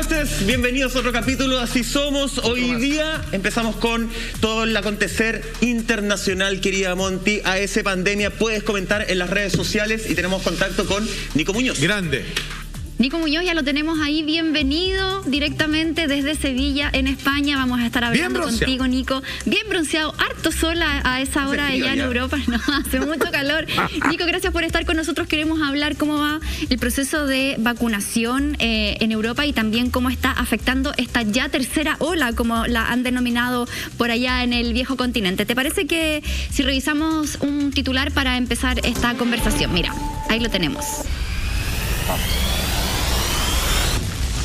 martes, bienvenidos a otro capítulo de Así Somos. Hoy día empezamos con todo el acontecer internacional, querida Monty. AS Pandemia, puedes comentar en las redes sociales y tenemos contacto con Nico Muñoz. Grande. Nico Muñoz, ya lo tenemos ahí, bienvenido directamente desde Sevilla, en España. Vamos a estar hablando contigo, Nico. Bien bronceado, harto sol a esa hora allá en Europa. No, hace mucho calor. Nico, gracias por estar con nosotros. Queremos hablar cómo va el proceso de vacunación en Europa y también cómo está afectando esta ya tercera ola, como la han denominado por allá en el viejo continente. ¿Te parece que si revisamos un titular para empezar esta conversación? Mira, ahí lo tenemos.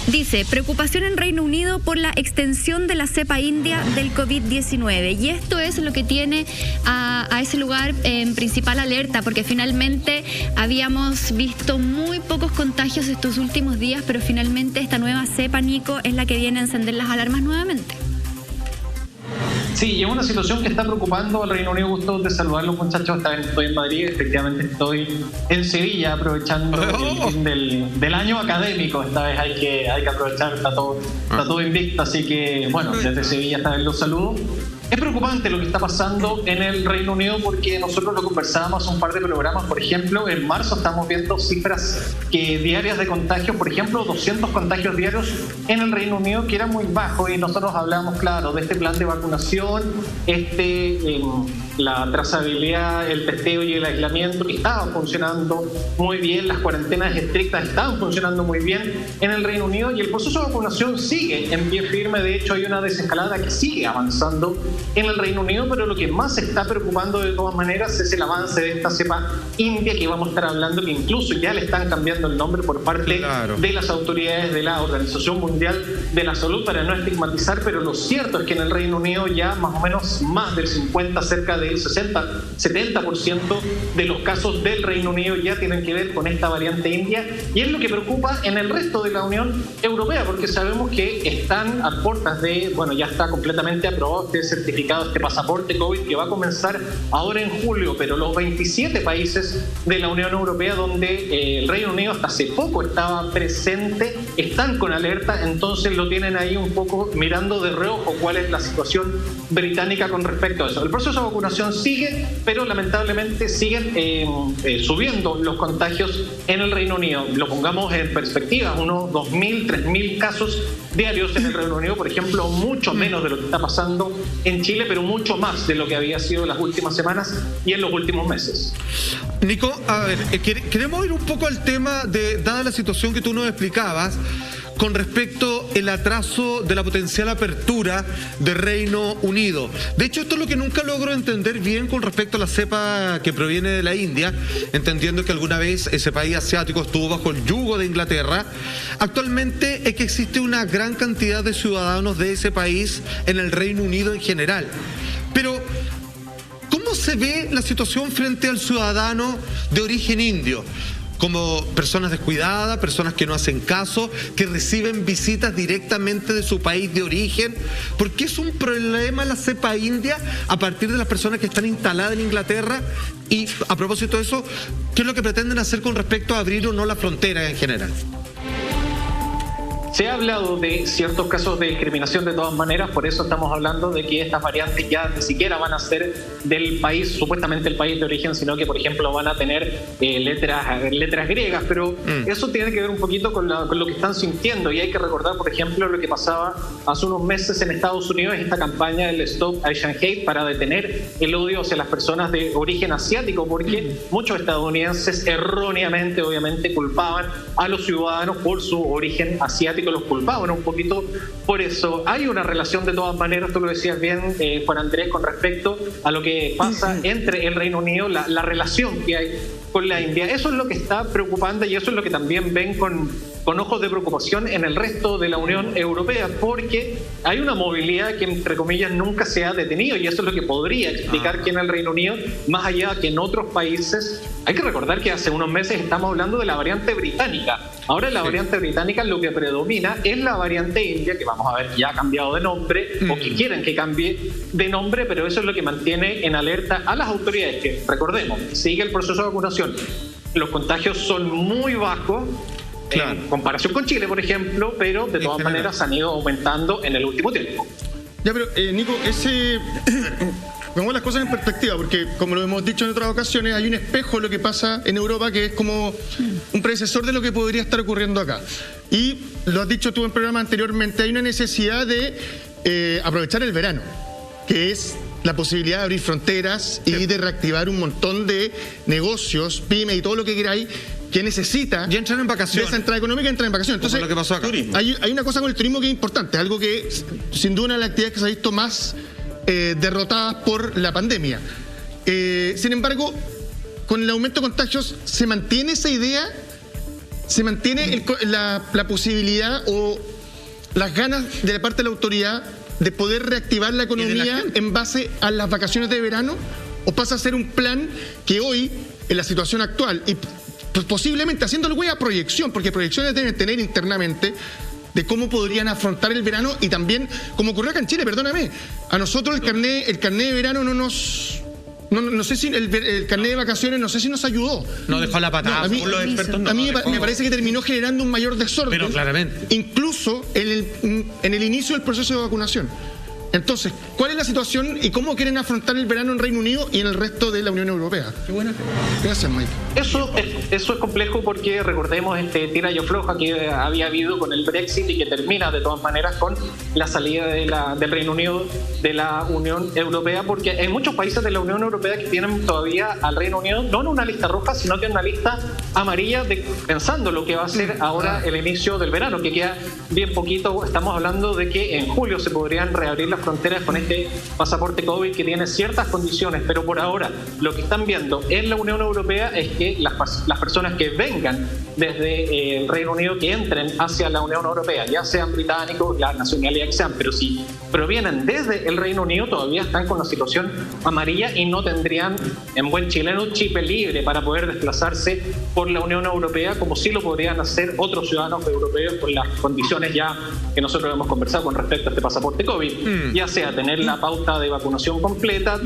Dice, preocupación en Reino Unido por la extensión de la cepa india del COVID-19. Y esto es lo que tiene a ese lugar en principal alerta, porque finalmente habíamos visto muy pocos contagios estos últimos días, pero finalmente esta nueva cepa, Nico, es la que viene a encender las alarmas nuevamente. Sí, y es una situación que está preocupando al Reino Unido. Gusto de saludarlos, muchachos. Esta vez estoy en Madrid, efectivamente estoy en Sevilla, aprovechando el fin del año académico. Esta vez hay que aprovechar, está todo invicto, así que bueno, desde Sevilla esta vez los saludo. Es preocupante lo que está pasando en el Reino Unido porque nosotros lo conversábamos en un par de programas. Por ejemplo, en marzo estamos viendo cifras diarias de contagios, por ejemplo, 200 contagios diarios en el Reino Unido, que era muy bajo, y nosotros hablábamos, claro, de este plan de vacunación, la trazabilidad, el testeo y el aislamiento que estaban funcionando muy bien, las cuarentenas estrictas estaban funcionando muy bien en el Reino Unido, y el proceso de vacunación sigue en pie firme. De hecho, hay una desescalada que sigue avanzando en el Reino Unido, pero lo que más se está preocupando de todas maneras es el avance de esta cepa india, que vamos a estar hablando, que incluso ya le están cambiando el nombre por parte de las autoridades de la Organización Mundial de la Salud para no estigmatizar, pero lo cierto es que en el Reino Unido ya más o menos más del 50, cerca del 60-70% de los casos del Reino Unido ya tienen que ver con esta variante india, y es lo que preocupa en el resto de la Unión Europea, porque sabemos que están a puertas de, bueno, ya está completamente aprobado este certificado, este pasaporte COVID, que va a comenzar ahora en julio, pero los 27 países de la Unión Europea donde el Reino Unido hasta hace poco estaba presente, están con alerta, entonces lo tienen ahí un poco mirando de reojo cuál es la situación británica con respecto a eso. El proceso de vacunación sigue, pero lamentablemente siguen subiendo los contagios en el Reino Unido. Lo pongamos en perspectiva, unos 2.000, 3.000 casos diarios en el Reino Unido, por ejemplo, mucho menos de lo que está pasando en Chile, pero mucho más de lo que había sido en las últimas semanas y en los últimos meses. Nico, a ver, queremos ir un poco al tema dada la situación que tú nos explicabas, con respecto al atraso de la potencial apertura de Reino Unido. De hecho, esto es lo que nunca logro entender bien con respecto a la cepa que proviene de la India, entendiendo que alguna vez ese país asiático estuvo bajo el yugo de Inglaterra. Actualmente es que existe una gran cantidad de ciudadanos de ese país en el Reino Unido en general. Pero ¿cómo se ve la situación frente al ciudadano de origen indio? Como personas descuidadas, personas que no hacen caso, que reciben visitas directamente de su país de origen. ¿Por qué es un problema la cepa india a partir de las personas que están instaladas en Inglaterra? Y a propósito de eso, ¿qué es lo que pretenden hacer con respecto a abrir o no la frontera en general? Se ha hablado de ciertos casos de discriminación de todas maneras, por eso estamos hablando de que estas variantes ya ni siquiera van a ser del país, supuestamente el país de origen, sino que, por ejemplo, van a tener letras griegas, pero eso tiene que ver un poquito con lo que están sintiendo, y hay que recordar, por ejemplo, lo que pasaba hace unos meses en Estados Unidos, esta campaña del Stop Asian Hate para detener el odio hacia las personas de origen asiático, porque muchos estadounidenses erróneamente, obviamente, culpaban a los ciudadanos por su origen asiático, los culpaban un poquito por eso. Hay una relación de todas maneras, tú lo decías bien, Juan Andrés, con respecto a lo que pasa entre el Reino Unido, la relación que hay con la India. Eso es lo que está preocupando, y eso es lo que también ven con ojos de preocupación en el resto de la Unión Europea, porque hay una movilidad que, entre comillas, nunca se ha detenido, y eso es lo que podría explicar que en el Reino Unido, más allá que en otros países, hay que recordar que hace unos meses estamos hablando de la variante británica. Ahora la variante británica lo que predomina es la variante india, que vamos a ver ya ha cambiado de nombre, o que quieren que cambie de nombre, pero eso es lo que mantiene en alerta a las autoridades, que, recordemos, sigue el proceso de vacunación. Los contagios son muy bajos, en comparación con Chile, por ejemplo, pero de todas maneras han ido aumentando en el último tiempo. Ya, pero Nico, pongamos las cosas en perspectiva, porque como lo hemos dicho en otras ocasiones, hay un espejo de lo que pasa en Europa que es como un predecesor de lo que podría estar ocurriendo acá. Y lo has dicho tú en programa anteriormente, hay una necesidad de aprovechar el verano, que es la posibilidad de abrir fronteras y de reactivar un montón de negocios, pymes y todo lo que queráis, que necesita y entran en vacaciones. De esa entrada económica, entran en vacaciones. Entonces, lo que pasó acá. Hay una cosa con el turismo que es importante, algo que sin duda una de las actividades que se ha visto más derrotadas por la pandemia. Sin embargo, con el aumento de contagios, ¿se mantiene esa idea? ¿Se mantiene la posibilidad o las ganas de la parte de la autoridad de poder reactivar la economía en base a las vacaciones de verano? ¿O pasa a ser un plan que hoy, en la situación actual, y pues posiblemente haciéndole huella a proyección, porque proyecciones deben tener internamente de cómo podrían afrontar el verano, y también, como ocurrió acá en Chile, perdóname, a nosotros el carné de verano no sé si el carné de vacaciones no sé si nos ayudó. No dejó la patada. A mí me parece que terminó generando un mayor desorden. Pero claramente. Incluso en el inicio del proceso de vacunación. Entonces, ¿cuál es la situación y cómo quieren afrontar el verano en Reino Unido y en el resto de la Unión Europea? Qué buena. Gracias, Mike. Eso es complejo porque recordemos tira y afloja que había habido con el Brexit y que termina de todas maneras con la salida del Reino Unido de la Unión Europea, porque hay muchos países de la Unión Europea que tienen todavía al Reino Unido no en una lista roja, sino que en una lista amarilla, pensando lo que va a ser ahora el inicio del verano, que queda bien poquito. Estamos hablando de que en julio se podrían reabrir las fronteras con este pasaporte COVID que tiene ciertas condiciones, pero por ahora lo que están viendo en la Unión Europea es que las personas que vengan desde el Reino Unido, que entren hacia la Unión Europea, ya sean británicos, la nacionalidad que sean, pero si provienen desde el Reino Unido, todavía están con la situación amarilla y no tendrían, en buen chileno, un chip libre para poder desplazarse por la Unión Europea, como sí lo podrían hacer otros ciudadanos europeos con las condiciones ya que nosotros hemos conversado con respecto a este pasaporte COVID. Ya sea tener la pauta de vacunación completa,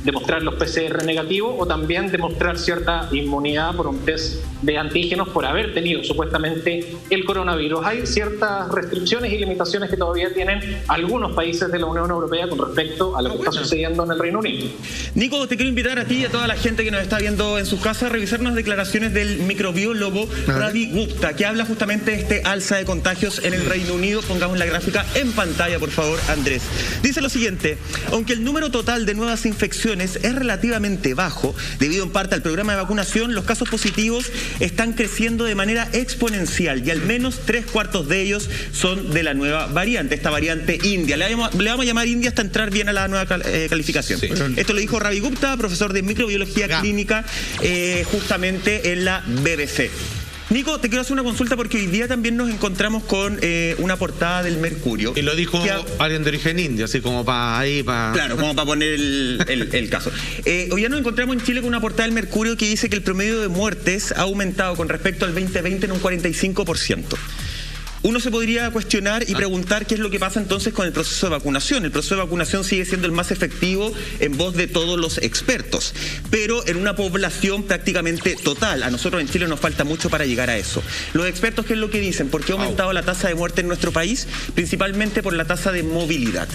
demostrar los PCR negativos o también demostrar cierta inmunidad por un test de antígenos por haber tenido supuestamente el coronavirus. Hay ciertas restricciones y limitaciones que todavía tienen algunos países de la Unión Europea con respecto a lo que está sucediendo en el Reino Unido. Nico, te quiero invitar a ti y a toda la gente que nos está viendo en sus casas a revisar unas declaraciones del microbiólogo Ravi Gupta, que habla justamente de este alza de contagios en el Reino Unido. Pongamos la gráfica en pantalla, por favor, Andrés. Dice lo siguiente: aunque el número total de nuevas infecciones es relativamente bajo, debido en parte al programa de vacunación, los casos positivos están creciendo de manera exponencial y al menos 3/4 de ellos son de la nueva variante, esta variante India. Le vamos a llamar India hasta entrar bien a la nueva calificación. Sí. Esto lo dijo Ravi Gupta, profesor de microbiología clínica, justamente en la BBC. Nico, te quiero hacer una consulta porque hoy día también nos encontramos con una portada del Mercurio. Y lo dijo alguien de origen indio, así como Claro, como para poner el caso. Hoy día nos encontramos en Chile con una portada del Mercurio que dice que el promedio de muertes ha aumentado con respecto al 2020 en un 45%. Uno se podría cuestionar y preguntar qué es lo que pasa entonces con el proceso de vacunación. El proceso de vacunación sigue siendo el más efectivo en voz de todos los expertos, pero en una población prácticamente total. A nosotros en Chile nos falta mucho para llegar a eso. Los expertos, ¿qué es lo que dicen? ¿Por qué ha aumentado la tasa de muerte en nuestro país? Principalmente por la tasa de movilidad.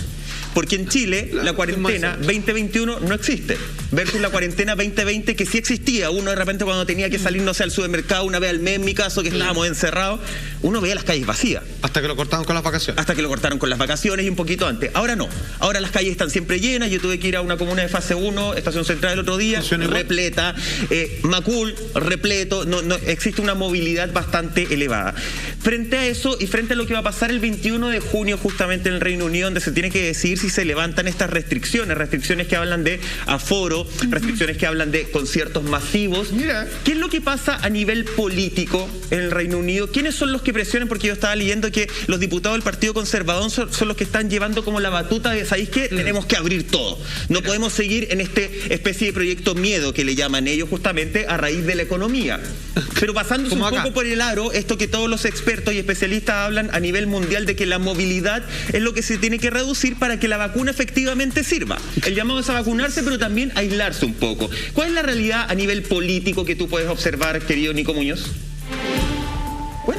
Porque en Chile la cuarentena 2021 no existe, versus la cuarentena 2020 que sí existía. Uno de repente cuando tenía que salir, no sé, al supermercado una vez al mes, en mi caso, que estábamos encerrados, uno veía las calles vacías. Hasta que lo cortaron con las vacaciones. Hasta que lo cortaron con las vacaciones y un poquito antes. Ahora no. Ahora las calles están siempre llenas. Yo tuve que ir a una comuna de fase 1, Estación Central el otro día, repleta. Macul, repleto. No, existe una movilidad bastante elevada. Frente a eso y frente a lo que va a pasar el 21 de junio justamente en el Reino Unido, donde se tiene que decidir si se levantan estas restricciones que hablan de aforo, restricciones que hablan de conciertos masivos. Mira, ¿qué es lo que pasa a nivel político en el Reino Unido? ¿Quiénes son los que presionan? Porque yo estaba leyendo que los diputados del Partido Conservador son los que están llevando como la batuta de, ¿sabéis qué? Tenemos que abrir todo. No podemos seguir en este especie de proyecto miedo que le llaman ellos justamente a raíz de la economía. Pero pasándose un poco por el aro, esto que todos los expertos y especialistas hablan a nivel mundial de que la movilidad es lo que se tiene que reducir para que la vacuna efectivamente sirva. El llamado es a vacunarse, pero también a aislarse un poco. ¿Cuál es la realidad a nivel político que tú puedes observar, querido Nico Muñoz?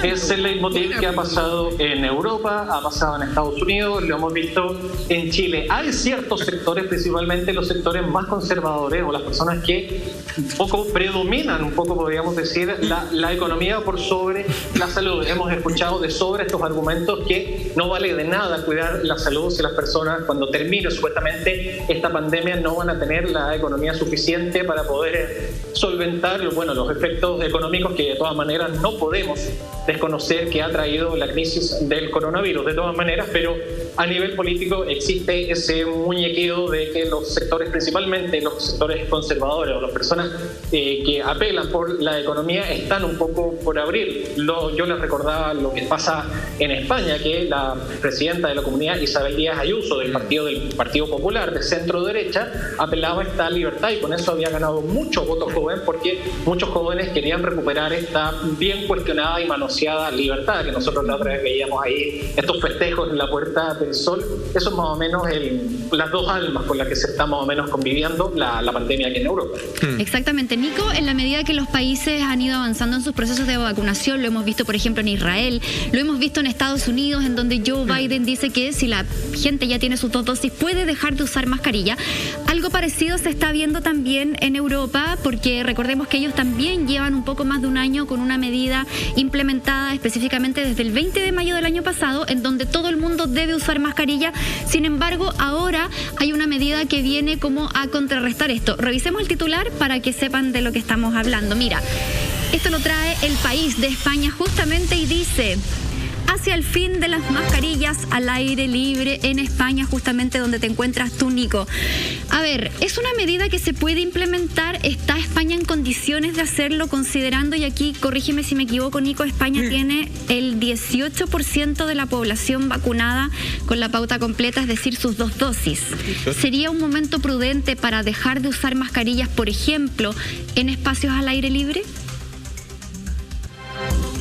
Es el leitmotiv que ha pasado en Europa, ha pasado en Estados Unidos, lo hemos visto en Chile. Hay ciertos sectores, principalmente los sectores más conservadores o las personas que un poco predominan, un poco podríamos decir, la economía por sobre la salud. Hemos escuchado de sobre estos argumentos que no vale de nada cuidar la salud si las personas cuando termine supuestamente esta pandemia no van a tener la economía suficiente para poder solventar los efectos económicos que de todas maneras no podemos desconocer que ha traído la crisis del coronavirus. De todas maneras, pero a nivel político existe ese muñequeo de que los sectores, principalmente los sectores conservadores o las personas que apelan por la economía, están un poco por abrir. Yo les recordaba lo que pasa en España, que la presidenta de la Comunidad, Isabel Díaz Ayuso, del Partido Popular, de centro derecha, apelaba a esta libertad y con eso había ganado mucho voto joven, porque muchos jóvenes querían recuperar esta bien cuestionada y manoseada libertad que nosotros la otra vez veíamos ahí, estos festejos en la Puerta del Sol. Eso es más o menos las dos almas con las que se está más o menos conviviendo la pandemia aquí en Europa. Exactamente, Nico, en la medida que los países han ido avanzando en sus procesos de vacunación, lo hemos visto por ejemplo en Israel, lo hemos visto en Estados Unidos, en donde Joe Biden dice que si la gente ya tiene sus 2 dosis puede dejar de usar mascarilla. Algo parecido se está viendo también en Europa, porque recordemos que ellos también llevan un poco más de un año con una medida implementada específicamente desde el 20 de mayo del año pasado, en donde todo el mundo debe usar mascarilla. Sin embargo, ahora hay una medida que viene como a contrarrestar esto. Revisemos el titular para que sepan de lo que estamos hablando. Mira, esto lo trae El País de España justamente y dice: hacia el fin de las mascarillas al aire libre en España, justamente donde te encuentras tú, Nico. A ver, ¿es una medida que se puede implementar? ¿Está España en condiciones de hacerlo, considerando, y aquí corrígeme si me equivoco, Nico, España tiene el 18% de la población vacunada con la pauta completa, es decir, sus 2 dosis? ¿Sería un momento prudente para dejar de usar mascarillas, por ejemplo, en espacios al aire libre?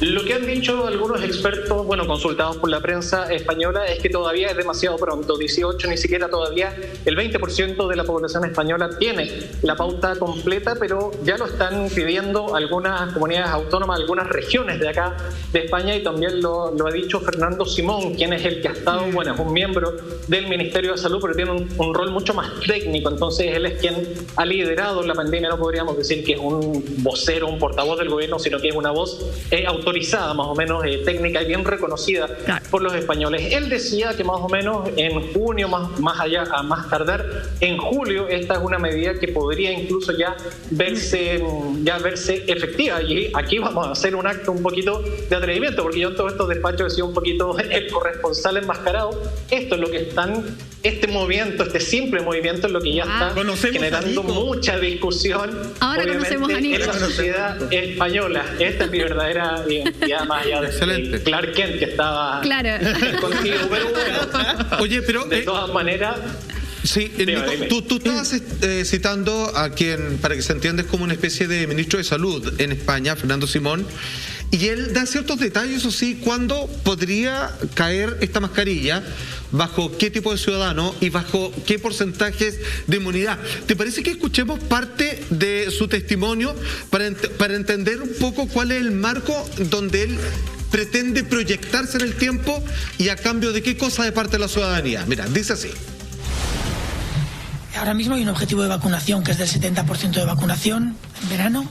Lo que han dicho algunos expertos, consultados por la prensa española, es que todavía es demasiado pronto. 18, ni siquiera todavía el 20% de la población española tiene la pauta completa, pero ya lo están pidiendo algunas comunidades autónomas, algunas regiones de acá de España, y también lo ha dicho Fernando Simón, quien es el que ha estado, es un miembro del Ministerio de Salud, pero tiene un rol mucho más técnico. Entonces él es quien ha liderado la pandemia. No podríamos decir que es un vocero, un portavoz del gobierno, sino que es una voz autorizada, más o menos técnica y bien reconocida por los españoles. Él decía que más o menos en junio, más allá, a más tardar en julio, esta es una medida que podría incluso ya verse efectiva. Y aquí vamos a hacer un acto un poquito de atrevimiento, porque yo en todos estos despachos he sido un poquito el corresponsal enmascarado. Esto es lo que este movimiento, este simple movimiento, es lo que ya está generando mucha discusión. Ahora conocemos a Nico. En la sociedad española. Esta es mi verdadera identidad, más allá de Clark Kent, que estaba contigo. Pero oye, pero de todas maneras... Sí, Nico, tú estabas citando a quien, para que se entienda, es como una especie de ministro de Salud en España, Fernando Simón, y él da ciertos detalles, o sí, cuándo podría caer esta mascarilla, bajo qué tipo de ciudadano y bajo qué porcentajes de inmunidad. ¿Te parece que escuchemos parte de su testimonio para entender un poco cuál es el marco donde él pretende proyectarse en el tiempo y a cambio de qué cosa de parte de la ciudadanía? Mira, dice así. Ahora mismo hay un objetivo de vacunación que es del 70% de vacunación en verano.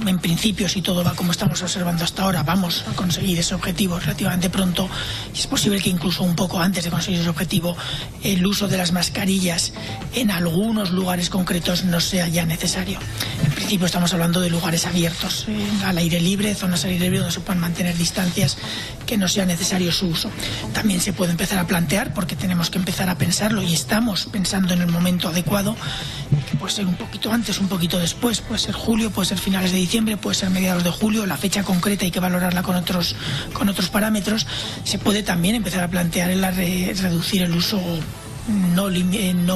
En principio, si todo va como estamos observando hasta ahora, vamos a conseguir ese objetivo relativamente pronto, y es posible que incluso un poco antes de conseguir ese objetivo el uso de las mascarillas en algunos lugares concretos no sea ya necesario. En principio estamos hablando de lugares abiertos, al aire libre, zonas al aire libre donde se puedan mantener distancias, que no sea necesario su uso. También se puede empezar a plantear, porque tenemos que empezar a pensarlo y estamos pensando en el momento adecuado, que puede ser un poquito antes, un poquito después, puede ser julio, puede ser finales de diciembre, puede ser mediados de julio, la fecha concreta hay que valorarla con otros parámetros. Se puede también empezar a plantear reducir el uso, no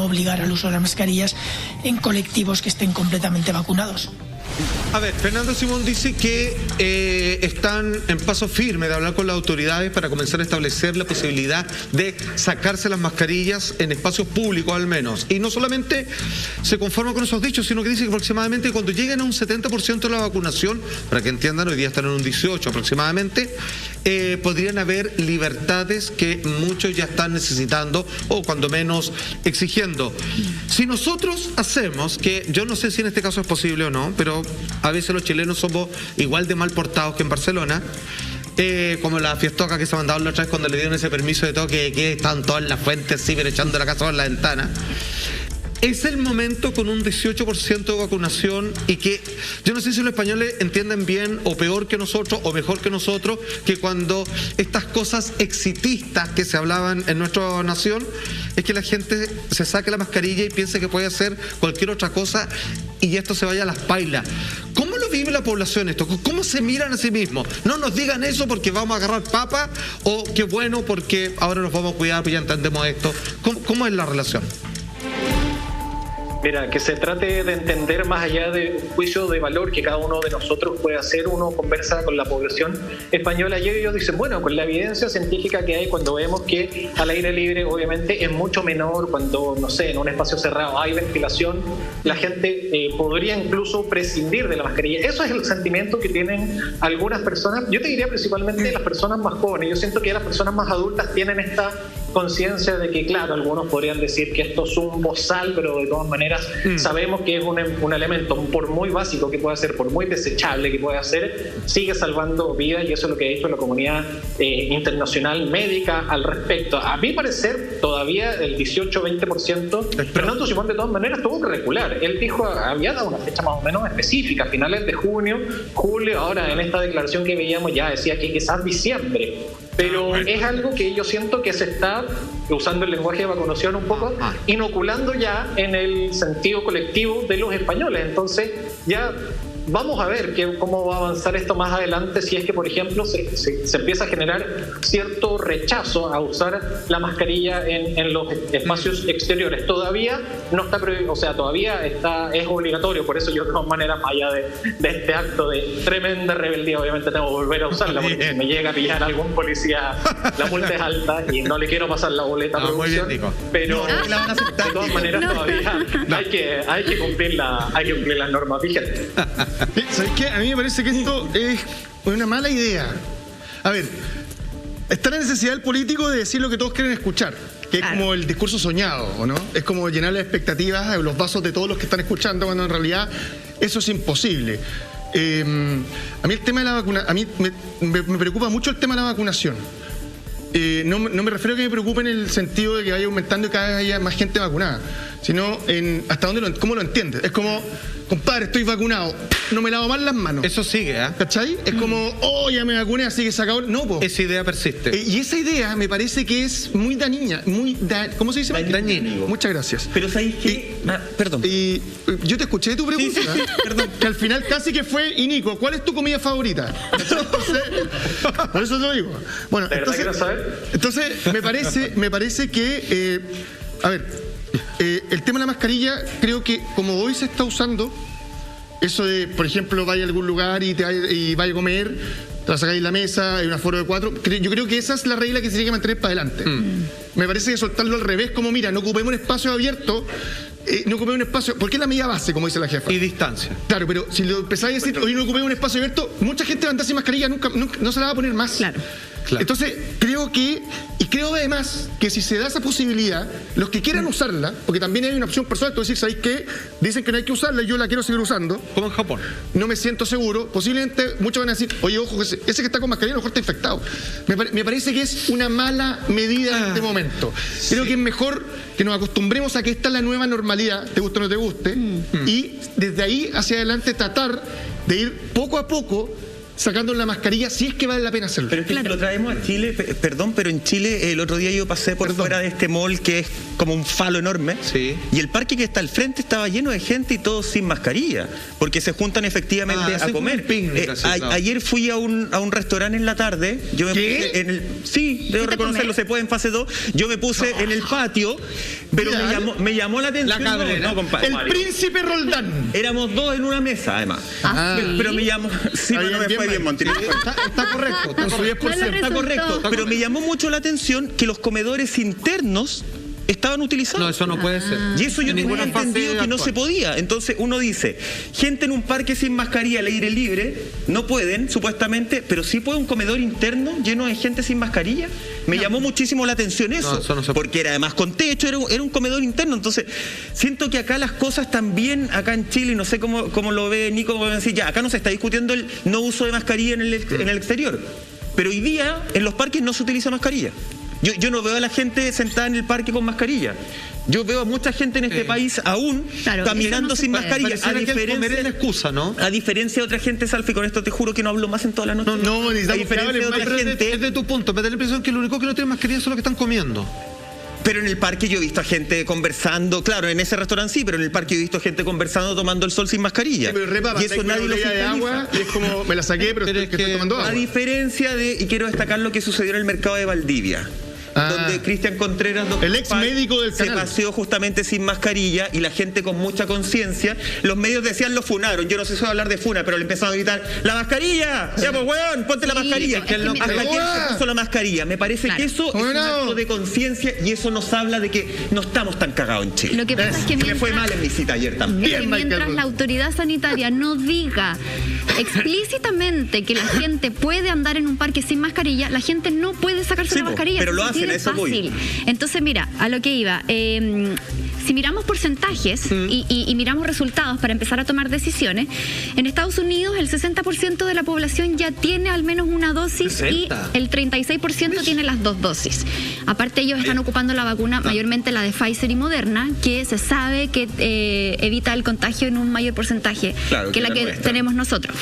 obligar al uso de las mascarillas en colectivos que estén completamente vacunados. A ver, Fernando Simón dice que están en paso firme de hablar con las autoridades para comenzar a establecer la posibilidad de sacarse las mascarillas en espacios públicos al menos. Y no solamente se conforma con esos dichos, sino que dice que aproximadamente cuando lleguen a un 70% de la vacunación, para que entiendan, hoy día están en un 18 aproximadamente, podrían haber libertades que muchos ya están necesitando o cuando menos exigiendo. Si nosotros hacemos, que yo no sé si en este caso es posible o no, pero a veces los chilenos somos igual de mal portados que en Barcelona, como la fiestoca que se mandaron la otra vez cuando le dieron ese permiso de toque, que estaban todas las fuentes así, pero echando la casa por la ventana. Es el momento con un 18% de vacunación y que yo no sé si los españoles entienden bien o peor que nosotros o mejor que nosotros, que cuando estas cosas exitistas que se hablaban en nuestra nación, es que la gente se saque la mascarilla y piense que puede hacer cualquier otra cosa y esto se vaya a las pailas. ¿Cómo lo vive la población esto? ¿Cómo se miran a sí mismos? No nos digan eso porque vamos a agarrar papa o qué bueno porque ahora nos vamos a cuidar porque ya entendemos esto. ¿Cómo es la relación? Mira, que se trate de entender más allá de un juicio de valor que cada uno de nosotros puede hacer. Uno conversa con la población española y ellos dicen, bueno, con la evidencia científica que hay, cuando vemos que al aire libre obviamente es mucho menor, cuando, no sé, en un espacio cerrado hay ventilación, la gente podría incluso prescindir de la mascarilla. Eso es el sentimiento que tienen algunas personas. Yo te diría principalmente las personas más jóvenes. Yo siento que las personas más adultas tienen esta conciencia de que, claro, algunos podrían decir que esto es un bozal, pero de todas maneras sabemos que es un elemento, por muy básico que pueda ser, por muy desechable que pueda ser, sigue salvando vidas y eso es lo que ha dicho la comunidad internacional médica al respecto. A mi parecer, todavía el 18-20%, Fernando Simón de todas maneras tuvo que recular. Él dijo, había dado una fecha más o menos específica, finales de junio, julio, ahora en esta declaración que veíamos ya decía que quizás diciembre. Pero es algo que yo siento que se está, usando el lenguaje de vacunación un poco, inoculando ya en el sentido colectivo de los españoles. Entonces ya vamos a ver cómo va a avanzar esto más adelante, si es que, por ejemplo, se empieza a generar cierto rechazo a usar la mascarilla en los espacios exteriores. Todavía no está prohibido, o sea, todavía es obligatorio, por eso yo de todas maneras, más allá de este acto de tremenda rebeldía, obviamente tengo que volver a usarla, porque si me llega a pillar algún policía, la multa es alta y no le quiero pasar la boleta a producción, pero de todas maneras todavía hay que cumplir las normas vigentes. ¿Sabes qué? A mí me parece que esto es una mala idea. A ver, está la necesidad del político de decir lo que todos quieren escuchar, que es como el discurso soñado, ¿o no? Es como llenar las expectativas de los vasos de todos los que están escuchando, cuando en realidad eso es imposible. A mí el tema de la vacunación, a mí me preocupa mucho el tema de la vacunación. No me refiero a que me preocupe en el sentido de que vaya aumentando y cada vez haya más gente vacunada, sino en hasta dónde cómo lo entiendes. Es como, compadre, estoy vacunado, no me lavo más las manos. Eso sigue, ¿eh? ¿Cachai? Es como, ya me vacuné, así que se acabó. No, po. Esa idea persiste. Y esa idea me parece que es muy dañina, ¿cómo se dice? Dañina. Muchas gracias. Pero ¿sabéis qué? Perdón. Y yo te escuché tu pregunta, sí, perdón. Que al final casi que fue, y Nico, ¿cuál es tu comida favorita? Entonces, por eso te lo digo. Bueno, entonces me parece que, a ver, el tema de la mascarilla, creo que como hoy se está usando, eso de, por ejemplo, vaya a algún lugar y vaya a comer, te la sacáis de la mesa, hay un aforo de 4, yo creo que esa es la regla que se tiene que mantener para adelante. Me parece que soltarlo al revés, como mira, no ocupemos un espacio abierto, no ocupemos un espacio, porque es la medida base, como dice la jefa. Y distancia. Claro, pero si lo empezáis a decir, hoy no ocupemos un espacio abierto, mucha gente va a andar sin mascarilla, nunca, no se la va a poner más. Claro. Entonces, creo además que si se da esa posibilidad, los que quieran usarla, porque también hay una opción personal, tú decir, ¿sabéis qué? Dicen que no hay que usarla y yo la quiero seguir usando. Como en Japón. No me siento seguro. Posiblemente muchos van a decir, oye, ojo, ese que está con mascarilla a lo mejor está infectado. Me parece que es una mala medida en este momento. Creo que es mejor que nos acostumbremos a que esta es la nueva normalidad, te guste o no te guste, y desde ahí hacia adelante tratar de ir poco a poco sacando la mascarilla si es que vale la pena hacerlo. Pero es que si lo traemos a Chile, perdón, pero en Chile el otro día yo pasé por fuera de este mall que es como un falo enorme, sí, y el parque que está al frente estaba lleno de gente y todos sin mascarilla, porque se juntan efectivamente a comer. Picnic, ayer fui a un restaurante en la tarde, yo me puse en el, sí, debo reconocerlo, se puede en fase 2, yo me puse en el patio, pero me llamó la atención. La cabrera. No, compadre. El príncipe Roldán. Éramos 2 en una mesa, además. Pero me llamó. Sí, no me fue bien, Monti. Está correcto, está con 10%. Está correcto. Pero me llamó mucho la atención que los comedores internos estaban utilizados. No, eso no puede ser. Y eso yo tenía entendido que no se podía. Entonces uno dice, gente en un parque sin mascarilla al aire libre, no pueden, supuestamente, pero sí puede un comedor interno lleno de gente sin mascarilla. Me llamó muchísimo la atención eso, porque era además con techo, era un comedor interno. Entonces, siento que acá las cosas también, acá en Chile, y no sé cómo lo ve Nico, como decir, ya, acá no se está discutiendo el no uso de mascarilla en el exterior. Pero hoy día en los parques no se utiliza mascarilla. Yo no veo a la gente sentada en el parque con mascarilla. Yo veo a mucha gente en este país aún caminando sin mascarilla. A diferencia de la excusa, ¿no? A diferencia de otra gente, Salfi, con esto te juro que no hablo más en toda la noche. No, a diferencia de otra gente. Es de tu punto. Me da la impresión que lo único que no tiene mascarilla son los que están comiendo. Pero en el parque yo he visto a gente conversando, claro, en ese restaurante sí, pero en el parque he visto gente conversando tomando el sol sin mascarilla. Sí, pero y eso nadie lo de agua, y es como, me la saqué, pero es que estoy tomando agua. A diferencia de, y quiero destacar lo que sucedió en el mercado de Valdivia. Donde Cristian Contreras, doctor, el ex médico del canal, se paseó justamente sin mascarilla y la gente con mucha conciencia, los medios decían lo funaron, yo no sé si voy a hablar de funa, pero le empezaron a gritar, ¡la mascarilla! ¡Ya pues weón, ponte la mascarilla! Hasta que él se puso la mascarilla. Me parece que eso es un acto de conciencia y eso nos habla de que no estamos tan cagados en Chile. Lo que pasa es que me fue mal en mi cita ayer también. Es que mientras la autoridad sanitaria no diga explícitamente que la gente puede andar en un parque sin mascarilla, la gente no puede sacarse la mascarilla. Pero lo hacen, eso fácil. Voy. Entonces, mira, a lo que iba. Si miramos porcentajes y miramos resultados para empezar a tomar decisiones, en Estados Unidos el 60% de la población ya tiene al menos una dosis 60. Y el 36% tiene las 2 dosis. Aparte, ellos están ocupando la vacuna, mayormente la de Pfizer y Moderna, que se sabe que evita el contagio en un mayor porcentaje que la que tenemos nosotros.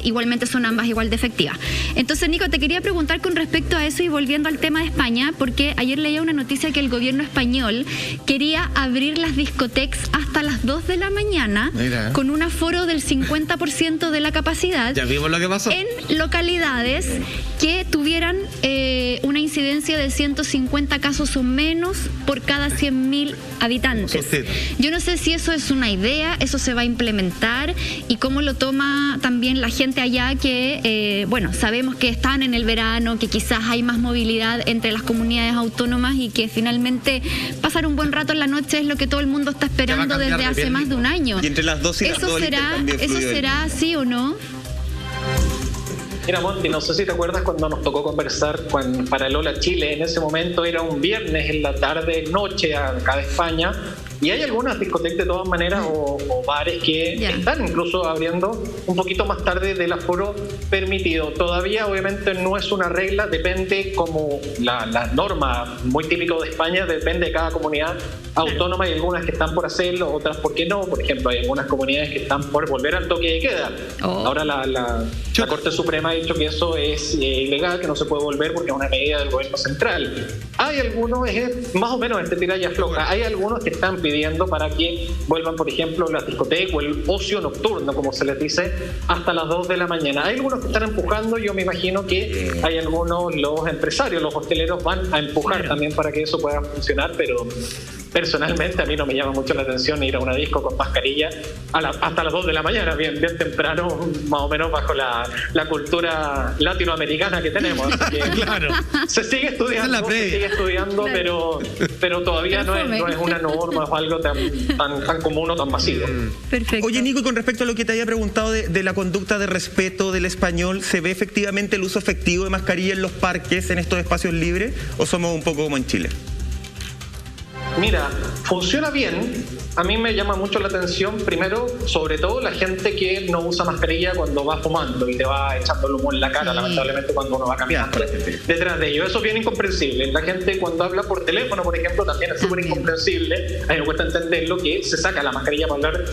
Igualmente son ambas igual de efectivas. Entonces, Nico, te quería preguntar con respecto a eso y volviendo al tema de España, porque ayer leía una noticia que el gobierno español quería abrir las discotecas hasta las 2 de la mañana con un aforo del 50% de la capacidad. Ya vimos lo que pasó. En localidades que tuvieran una incidencia de 150 casos o menos por cada 100.000 habitantes. Yo no sé si eso es una idea, eso se va a implementar y cómo lo toma también la gente allá que, bueno, sabemos que están en el verano, que quizás hay más movilidad entre las comunidades autónomas y que finalmente pasar un buen rato en la noche es lo que todo el mundo está esperando desde hace más de un año. Y entre las 2 y las 2 ¿Eso será así o no? Mira, Monty, no sé si te acuerdas cuando nos tocó conversar para Lola Chile. En ese momento era un viernes en la tarde, noche acá de España. Y hay algunas discotecas de todas maneras o bares que están incluso abriendo un poquito más tarde del aforo permitido. Todavía obviamente no es una regla, depende como la norma muy típico de España, depende de cada comunidad autónoma. Hay algunas que están por hacerlo, otras por qué no. Por ejemplo, hay algunas comunidades que están por volver al toque de queda. Ahora la Corte Suprema ha dicho que eso es ilegal, que no se puede volver porque es una medida del gobierno central. Hay algunos, más o menos este tira y afloja, hay algunos que están pidiendo para que vuelvan, por ejemplo, las discotecas o el ocio nocturno, como se les dice, hasta las 2 de la mañana. Hay algunos que están empujando, yo me imagino que hay algunos, los empresarios, los hosteleros van a empujar también para que eso pueda funcionar, pero personalmente a mí no me llama mucho la atención ir a una disco con mascarilla hasta las 2 de la mañana, bien temprano, más o menos bajo la cultura latinoamericana que tenemos. Así que, se sigue estudiando, pero todavía no es una norma o algo tan común o tan masivo. Perfecto. Oye, Nico, y con respecto a lo que te había preguntado de la conducta de respeto del español, ¿se ve efectivamente el uso efectivo de mascarilla en los parques, en estos espacios libres, o somos un poco como en Chile? Mira, funciona bien. A mí me llama mucho la atención, primero, sobre todo la gente que no usa mascarilla cuando va fumando y te va echando el humo en la cara, lamentablemente, cuando uno va caminando detrás de ellos. Eso es bien incomprensible. La gente cuando habla por teléfono, por ejemplo, también es súper incomprensible. A mí me cuesta entenderlo que se saca la mascarilla para hablar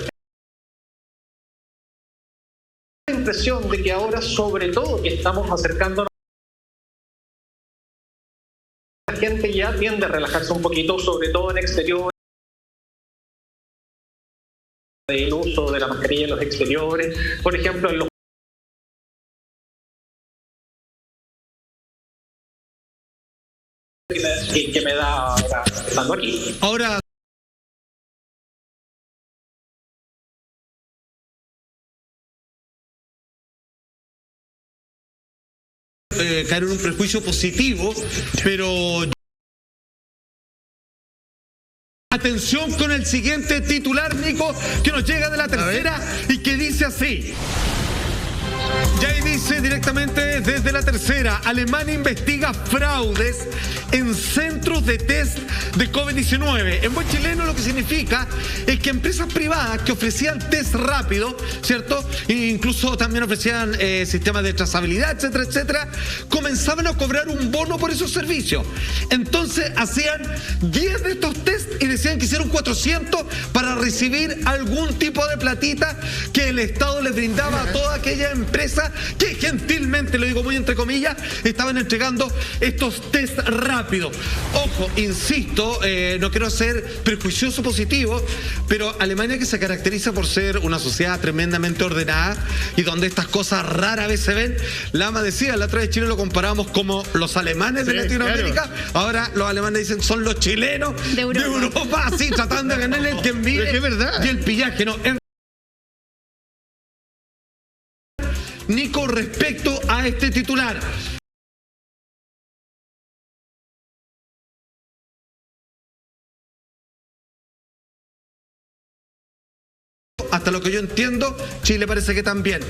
impresión de que ahora, sobre todo que estamos acercándonos, la gente ya tiende a relajarse un poquito, sobre todo en exteriores, el uso de la mascarilla en los exteriores, por ejemplo, en los que me da ahora estando aquí. Ahora, caer en un prejuicio positivo, pero atención con el siguiente titular, Nico, que nos llega de la tercera y que dice así. Ya ahí dice directamente desde la tercera: Alemania investiga fraudes en centros de test de COVID-19. En buen chileno lo que significa es que empresas privadas que ofrecían test rápido, ¿cierto? E incluso también ofrecían sistemas de trazabilidad, etcétera, etcétera, comenzaban a cobrar un bono por esos servicios. Entonces hacían 10 de estos test y decían que hicieron 400 para recibir algún tipo de platita que el Estado les brindaba a toda aquella empresa que gentilmente, lo digo muy entre comillas, estaban entregando estos test rápidos. Ojo, insisto, no quiero ser prejuicioso positivo, pero Alemania, que se caracteriza por ser una sociedad tremendamente ordenada y donde estas cosas rara vez se ven. Lama decía, la otra vez Chile lo comparamos como los alemanes de Latinoamérica, claro. Ahora los alemanes dicen son los chilenos de Europa, así tratando de ganarle el que envíe y el pillaje, ¿no? Nico, respecto a este titular. Hasta lo que yo entiendo, Chile parece que también.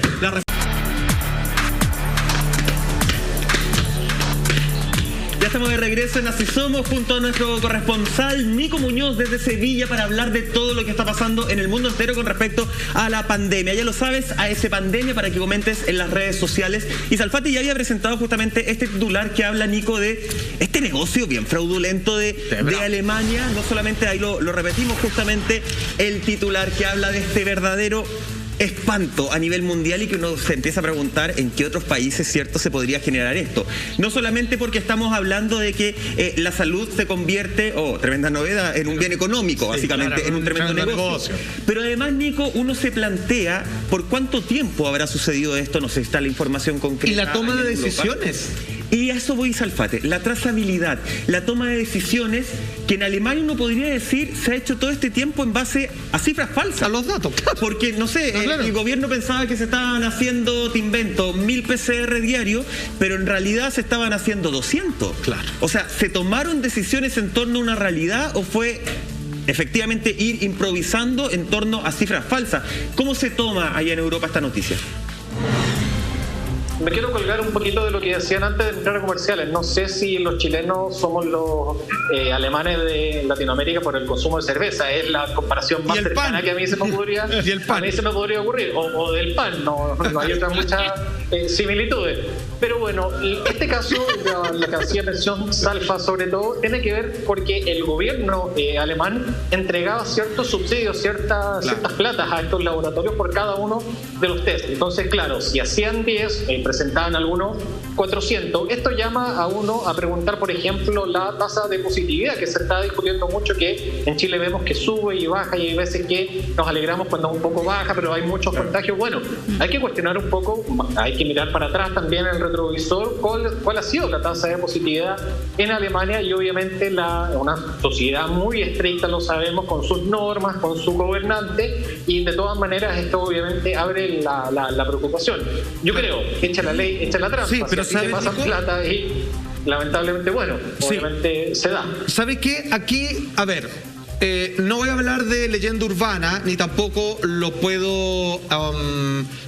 Ya estamos de regreso en Así Somos junto a nuestro corresponsal Nico Muñoz desde Sevilla para hablar de todo lo que está pasando en el mundo entero con respecto a la pandemia. Ya lo sabes, a ese pandemia, para que comentes en las redes sociales. Y Salfati ya había presentado justamente este titular que habla, Nico, de este negocio bien fraudulento de Alemania. No solamente ahí lo repetimos, justamente el titular que habla de este verdadero espanto a nivel mundial y que uno se empieza a preguntar en qué otros países, cierto, se podría generar esto. No solamente porque estamos hablando de que la salud se convierte, tremenda novedad, en un bien económico, básicamente, claro, en un tremendo negocio. Pero además, Nico, uno se plantea por cuánto tiempo habrá sucedido esto, no sé si está la información concreta. Y la toma de decisiones. Y a eso voy, Salfate, la trazabilidad, la toma de decisiones, que en Alemania uno podría decir se ha hecho todo este tiempo en base a cifras falsas. A los datos. Porque, no sé, claro, el gobierno pensaba que se estaban haciendo, te invento, 1000 PCR diarios, pero en realidad se estaban haciendo 200. Claro. O sea, ¿se tomaron decisiones en torno a una realidad o fue efectivamente ir improvisando en torno a cifras falsas? ¿Cómo se toma allá en Europa esta noticia? Me quiero colgar un poquito de lo que decían antes de entrar a comerciales. No sé si los chilenos somos los alemanes de Latinoamérica por el consumo de cerveza. Es la comparación más cercana que a mí se me podría, ocurrir. O del pan. No hay otras muchas similitudes. Pero bueno, este caso, la que hacía mención Salfa sobre todo, tiene que ver porque el gobierno alemán entregaba ciertos subsidios, ciertas platas a estos laboratorios por cada uno de los test. Entonces, claro, si hacían 10, presentaban algunos 400. Esto llama a uno a preguntar, por ejemplo, la tasa de positividad, que se está discutiendo mucho, que en Chile vemos que sube y baja, y hay veces que nos alegramos cuando un poco baja, pero hay muchos contagios. Bueno, hay que cuestionar un poco, hay que mirar para atrás también en el retrovisor, cuál ha sido la tasa de positividad en Alemania, y obviamente una sociedad muy estricta, lo sabemos, con sus normas, con su gobernante, y de todas maneras esto obviamente abre la preocupación. Yo creo, echa la ley, echa la trampa, sí, pero si te pasan plata y lamentablemente, bueno, obviamente se da. ¿Sabe qué? Aquí, a ver, no voy a hablar de leyenda urbana, ni tampoco lo puedo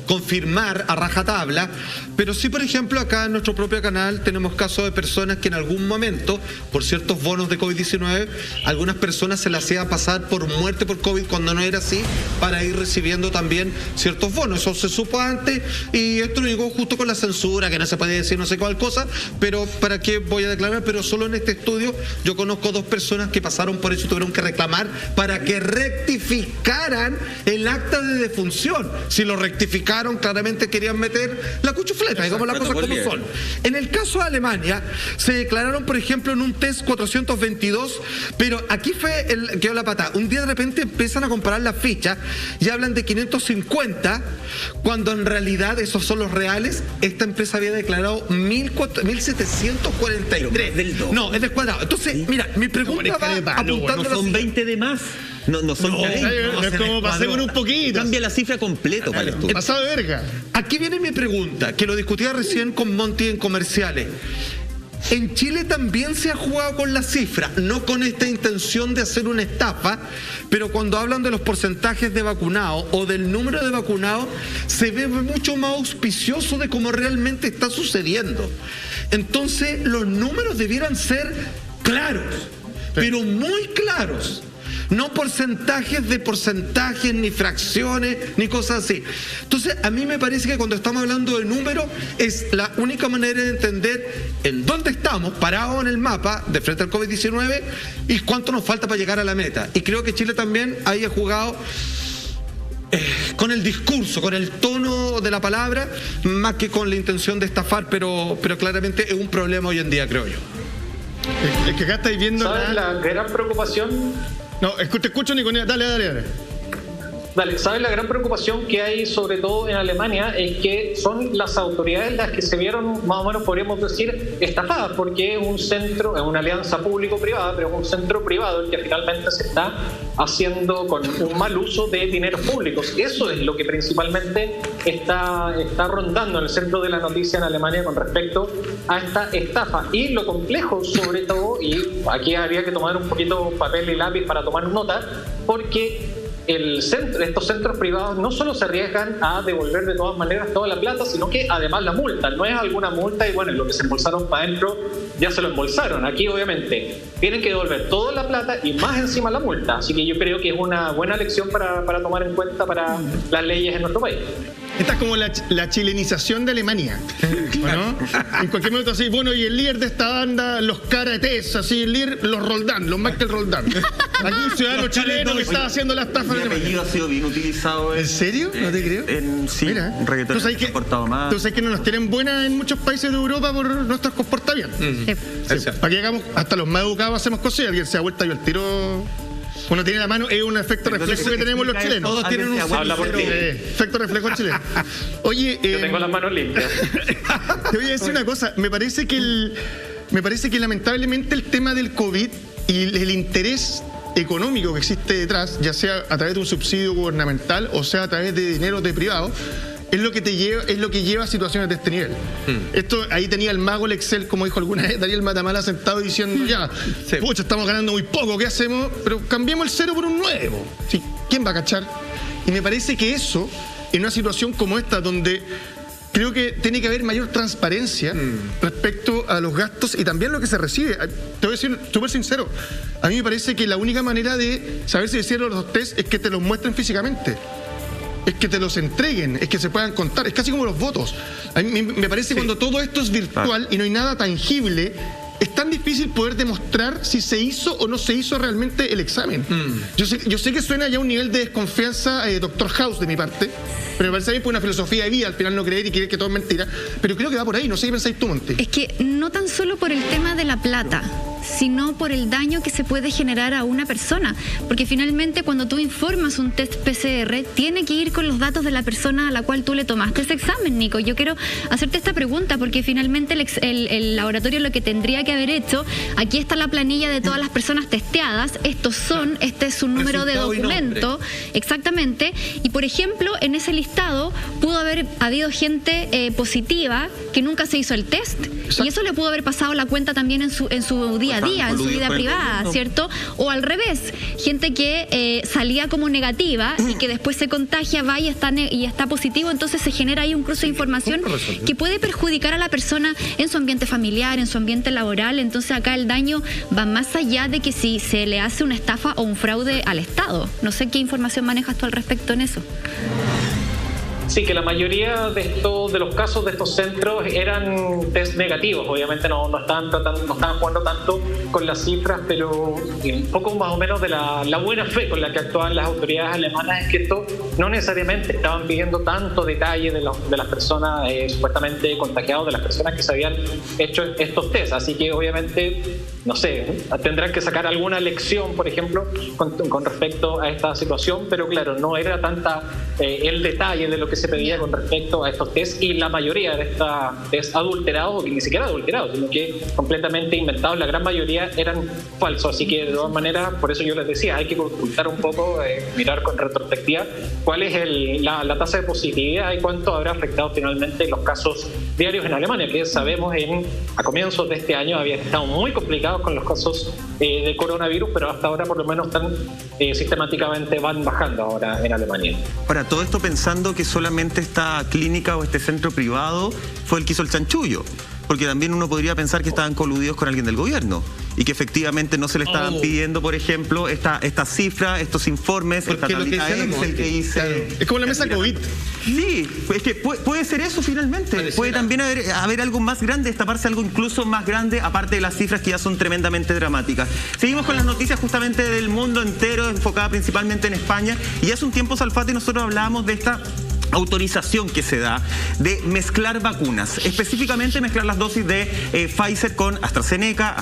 confirmar a rajatabla, pero sí, por ejemplo, acá en nuestro propio canal tenemos casos de personas que en algún momento, por ciertos bonos de COVID-19, algunas personas se las hacía pasar por muerte por COVID cuando no era así, para ir recibiendo también ciertos bonos. Eso se supo antes, y esto lo llegó justo con la censura, que no se puede decir no sé cuál cosa, pero ¿para qué voy a declarar? Pero solo en este estudio yo conozco 2 personas que pasaron por eso y tuvieron que reclamar para que rectificaran el acta de defunción. Si lo rectificaron sacaron, claramente querían meter la cuchufleta, digamos las cosas como son. En el caso de Alemania, se declararon, por ejemplo, en un test 422, pero aquí fue el que dio la patada. Un día de repente empiezan a comparar las fichas y hablan de 550, cuando en realidad esos son los reales. Esta empresa había declarado 1.743. No, es descuadrado. Entonces, mira, mi pregunta va apuntando... No son 20 de más. No son 40. No es como pasemos un poquito. Cambia la cifra completo para el estudio. Pasado de verga. Aquí viene mi pregunta, que lo discutía recién con Monty en Comerciales. En Chile también se ha jugado con la cifra, no con esta intención de hacer una estafa, pero cuando hablan de los porcentajes de vacunados o del número de vacunados, se ve mucho más auspicioso de cómo realmente está sucediendo. Entonces, los números debieran ser claros, pero muy claros. No porcentajes, ni fracciones, ni cosas así. Entonces, a mí me parece que cuando estamos hablando de números, es la única manera de entender en dónde estamos, parados en el mapa, de frente al COVID-19, y cuánto nos falta para llegar a la meta. Y creo que Chile también haya jugado con el discurso, con el tono de la palabra, más que con la intención de estafar, pero claramente es un problema hoy en día, creo yo. Es que acá estáis viendo... ¿Sabes la gran preocupación? No, te escucho, Nico. Dale. ¿Sabes la gran preocupación que hay sobre todo en Alemania? Es que son las autoridades las que se vieron, más o menos podríamos decir, estafadas, porque es un centro, es una alianza público-privada, pero es un centro privado el que finalmente se está haciendo con un mal uso de dineros públicos. Eso es lo que principalmente está rondando en el centro de la noticia en Alemania con respecto a esta estafa. Y lo complejo sobre todo, y aquí habría que tomar un poquito papel y lápiz para tomar nota, porque estos centros privados no solo se arriesgan a devolver de todas maneras toda la plata, sino que además la multa. No es alguna multa y bueno, lo que se embolsaron para adentro ya se lo embolsaron. Aquí obviamente tienen que devolver toda la plata y más encima la multa. Así que yo creo que es una buena lección para tomar en cuenta para las leyes en nuestro país. Esta es como la chilenización de Alemania, ¿no? En cualquier momento así, bueno, y el líder de esta banda, los Karatés, así, el líder, los Roldán, los Michael Roldán. Aquí un ciudadano chileno que estaba haciendo la estafa en Alemania. Mi apellido ha sido bien utilizado. ¿En serio? No te creo. Sí, mira, reggaetón se ha portado mal. Tú sabes que no nos tienen buenas en muchos países de Europa por nuestros comportamientos. Sí. Para que llegamos, hasta los más educados hacemos cosas y alguien se da vuelta y el tiro... Uno tiene la mano, es un efecto reflejo que tenemos los chilenos. Todos tienen un efecto reflejo chileno. Oye, yo tengo las manos limpias. Te voy a decir una cosa. Me parece que lamentablemente el tema del COVID y el interés económico que existe detrás, ya sea a través de un subsidio gubernamental o sea a través de dinero de privado, es lo que lleva a situaciones de este nivel. Esto, ahí tenía el mago el Excel, como dijo alguna vez Daniel Matamala, sentado diciendo, pucha, estamos ganando muy poco, ¿qué hacemos? Pero cambiemos el 0 por un 9. ¿Sí? ¿Quién va a cachar? Y me parece que eso, en una situación como esta, donde creo que tiene que haber mayor transparencia respecto a los gastos y también lo que se recibe. Te voy a decir súper sincero, a mí me parece que la única manera de saber si hicieron los test es que te los muestren físicamente. Es que te los entreguen, es que se puedan contar, es casi como los votos. A mí me parece que cuando todo esto es virtual y no hay nada tangible, es tan difícil poder demostrar si se hizo o no se hizo realmente el examen. Yo sé que suena ya un nivel de desconfianza Doctor House de mi parte, pero me parece bien por una filosofía de vida, al final no creer y creer que todo es mentira, pero creo que va por ahí, no sé qué pensáis tú, Monte. Es que no tan solo por el tema de la plata, sino por el daño que se puede generar a una persona, porque finalmente cuando tú informas un test PCR tiene que ir con los datos de la persona a la cual tú le tomaste ese examen, Nico. Yo quiero hacerte esta pregunta porque finalmente el laboratorio lo que tendría que haber hecho, aquí está la planilla de todas las personas testeadas, este es un número de documento, exactamente, y por ejemplo en ese listado pudo haber habido gente positiva que nunca se hizo el test. Exacto. Y eso le pudo haber pasado la cuenta también en su día a día, en su vida privada, ¿cierto? O al revés, gente que salía como negativa y que después se contagia, va y está positivo, entonces se genera ahí un cruce de información que puede perjudicar a la persona en su ambiente familiar, en su ambiente laboral. Entonces acá el daño va más allá de que si se le hace una estafa o un fraude al Estado. No sé qué información manejas tú al respecto en eso. Sí, que la mayoría de los casos de estos centros eran test negativos. Obviamente no estaban jugando tanto con las cifras, pero un poco más o menos de la buena fe con la que actuaban las autoridades alemanas es que esto no necesariamente estaban pidiendo tanto detalle de las personas supuestamente contagiadas, de las personas que se habían hecho estos test. Así que obviamente, no sé, tendrán que sacar alguna lección, por ejemplo, con respecto a esta situación, pero claro, no era tanta el detalle de lo que se pedía con respecto a estos test, y la mayoría de estos test adulterados, o que ni siquiera adulterados, sino que completamente inventados, la gran mayoría eran falsos. Así que de todas maneras, por eso yo les decía, hay que consultar un poco, mirar con retrospectiva cuál es la tasa de positividad y cuánto habrá afectado finalmente los casos diarios en Alemania, que sabemos a comienzos de este año habían estado muy complicados con los casos de coronavirus, pero hasta ahora por lo menos sistemáticamente van bajando ahora en Alemania. Ahora, todo esto pensando que solamente esta clínica o este centro privado fue el que hizo el chanchullo, porque también uno podría pensar que estaban coludidos con alguien del gobierno y que efectivamente no se le estaban pidiendo, por ejemplo, esta cifra, estos informes, esta tablita Excel que dice... Claro. Es como la mesa COVID. Sí, es que puede ser eso finalmente. Puede también haber algo más grande, destaparse algo incluso más grande, aparte de las cifras que ya son tremendamente dramáticas. Seguimos con las noticias justamente del mundo entero, enfocada principalmente en España. Y hace un tiempo, Salfate, nosotros hablábamos de esta autorización que se da de mezclar vacunas, específicamente mezclar las dosis de Pfizer con AstraZeneca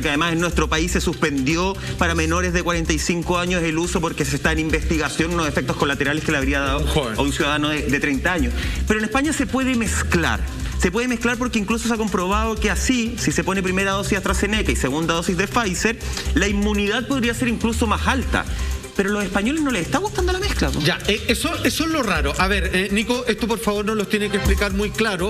que además en nuestro país se suspendió para menores de 45 años el uso porque se está en investigación unos efectos colaterales que le habría dado a un ciudadano de 30 años. Pero en España se puede mezclar. Se puede mezclar porque incluso se ha comprobado que así, si se pone primera dosis de AstraZeneca y segunda dosis de Pfizer, la inmunidad podría ser incluso más alta. Pero a los españoles no les está gustando la mezcla, ¿no? Ya, eso es lo raro. A ver, Nico, esto por favor nos lo tiene que explicar muy claro,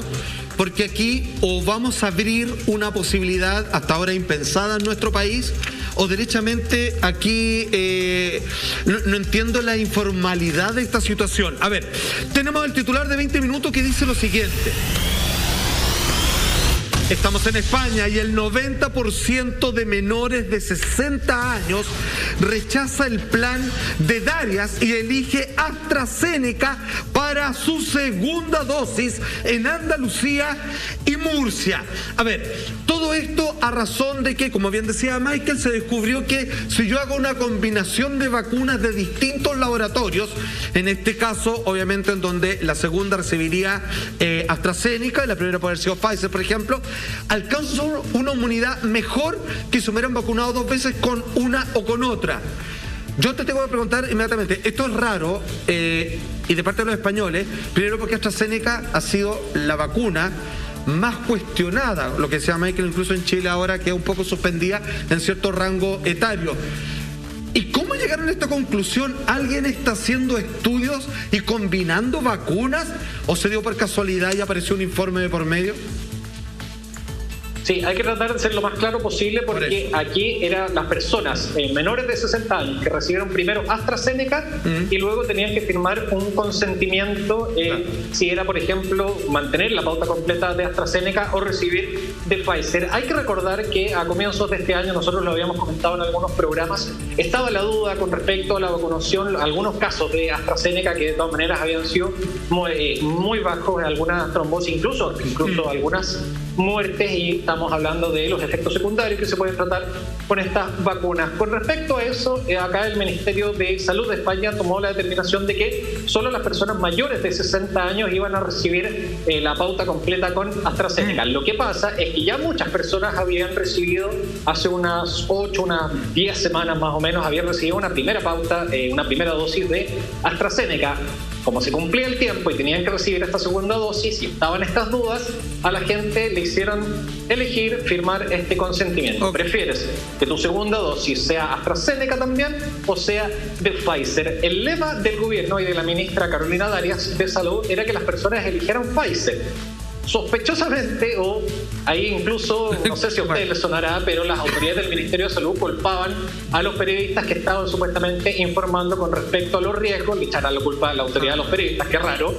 porque aquí o vamos a abrir una posibilidad hasta ahora impensada en nuestro país, o derechamente aquí no entiendo la informalidad de esta situación. A ver, tenemos el titular de 20 minutos que dice lo siguiente. Estamos en España y el 90% de menores de 60 años rechaza el plan de Darias y elige AstraZeneca para su segunda dosis en Andalucía y Murcia. A ver, todo esto a razón de que, como bien decía Michael, se descubrió que si yo hago una combinación de vacunas de distintos laboratorios, en este caso, obviamente, en donde la segunda recibiría AstraZeneca y la primera puede haber sido Pfizer, por ejemplo, alcanzó una inmunidad mejor que si hubieran vacunado 2 veces con una o con otra. Yo te tengo que preguntar inmediatamente, esto es raro, y de parte de los españoles, primero porque AstraZeneca ha sido la vacuna más cuestionada, lo que se llama incluso en Chile ahora, que es un poco suspendida en cierto rango etario. ¿Y cómo llegaron a esta conclusión? ¿Alguien está haciendo estudios y combinando vacunas? ¿O se dio por casualidad y apareció un informe de por medio? Sí, hay que tratar de ser lo más claro posible porque aquí eran las personas menores de 60 años que recibieron primero AstraZeneca y luego tenían que firmar un consentimiento si era, por ejemplo, mantener la pauta completa de AstraZeneca o recibir de Pfizer. Hay que recordar que a comienzos de este año, nosotros lo habíamos comentado en algunos programas, estaba la duda con respecto a la vacunación, algunos casos de AstraZeneca que de todas maneras habían sido muy bajos, algunas trombosis, incluso algunas muertes, y estamos hablando de los efectos secundarios que se pueden tratar con estas vacunas. Con respecto a eso, acá el Ministerio de Salud de España tomó la determinación de que solo las personas mayores de 60 años iban a recibir la pauta completa con AstraZeneca. Lo que pasa es que ya muchas personas habían recibido, hace unas 10 semanas más o menos, habían recibido una primera pauta, una primera dosis de AstraZeneca. Como se cumplía el tiempo y tenían que recibir esta segunda dosis y estaban estas dudas, a la gente le hicieron elegir firmar este consentimiento. ¿Prefieres que tu segunda dosis sea AstraZeneca también o sea de Pfizer? El lema del gobierno y de la ministra Carolina Darias de Salud era que las personas eligieran Pfizer. Sospechosamente, o ahí incluso, no sé si a ustedes les sonará, pero las autoridades del Ministerio de Salud culpaban a los periodistas que estaban supuestamente informando con respecto a los riesgos, le echarán la culpa a la autoridad de los periodistas, qué raro,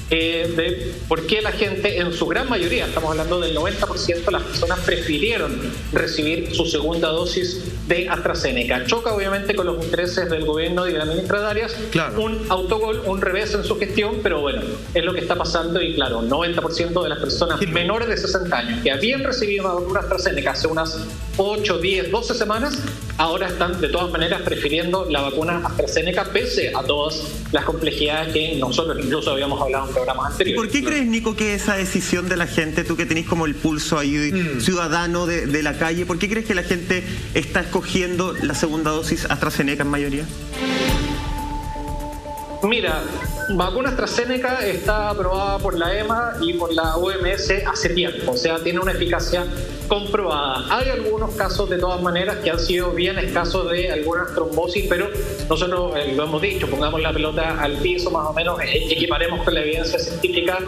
de por qué la gente, en su gran mayoría, estamos hablando del 90%, las personas prefirieron recibir su segunda dosis de AstraZeneca. Choca obviamente con los intereses del gobierno y de la ministra Darias, un autogol, un revés en su gestión, pero bueno, es lo que está pasando y claro, 90% de las personas menores de 60 años que habían recibido una vacuna AstraZeneca hace unas 8, 10, 12 semanas, ahora están de todas maneras prefiriendo la vacuna AstraZeneca pese a todas las complejidades que nosotros incluso habíamos hablado en programas anteriores. ¿Por qué crees, Nico, que esa decisión de la gente, tú que tenés como el pulso ahí ciudadano de la calle, ¿por qué crees que la gente está escogiendo la segunda dosis AstraZeneca en mayoría? Mira, vacuna AstraZeneca está aprobada por la EMA y por la OMS hace tiempo, o sea, tiene una eficacia comprobada. Hay algunos casos, de todas maneras, que han sido bien escasos de algunas trombosis, pero nosotros lo hemos dicho, pongamos la pelota al piso, más o menos, equiparemos con la evidencia científica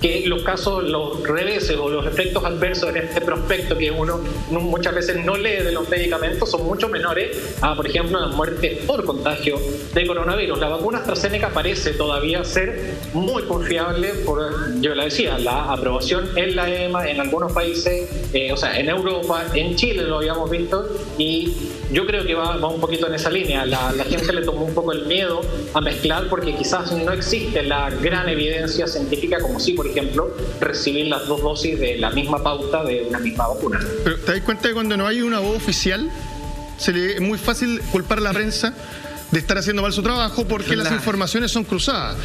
que los casos, los reveses o los efectos adversos en este prospecto que uno muchas veces no lee de los medicamentos son mucho menores a, por ejemplo, las muertes por contagio de coronavirus. La vacuna AstraZeneca parece todavía ser muy confiable por, yo le decía, la aprobación en la EMA, en algunos países, o sea, en Europa, en Chile lo habíamos visto, y yo creo que va un poquito en esa línea. La gente le tomó un poco el miedo a mezclar porque quizás no existe la gran evidencia científica como si, por ejemplo, recibir las dos dosis de la misma pauta de una misma vacuna. Pero ¿te das cuenta que cuando no hay una voz oficial, es muy fácil culpar a la prensa de estar haciendo mal su trabajo porque las informaciones son cruzadas?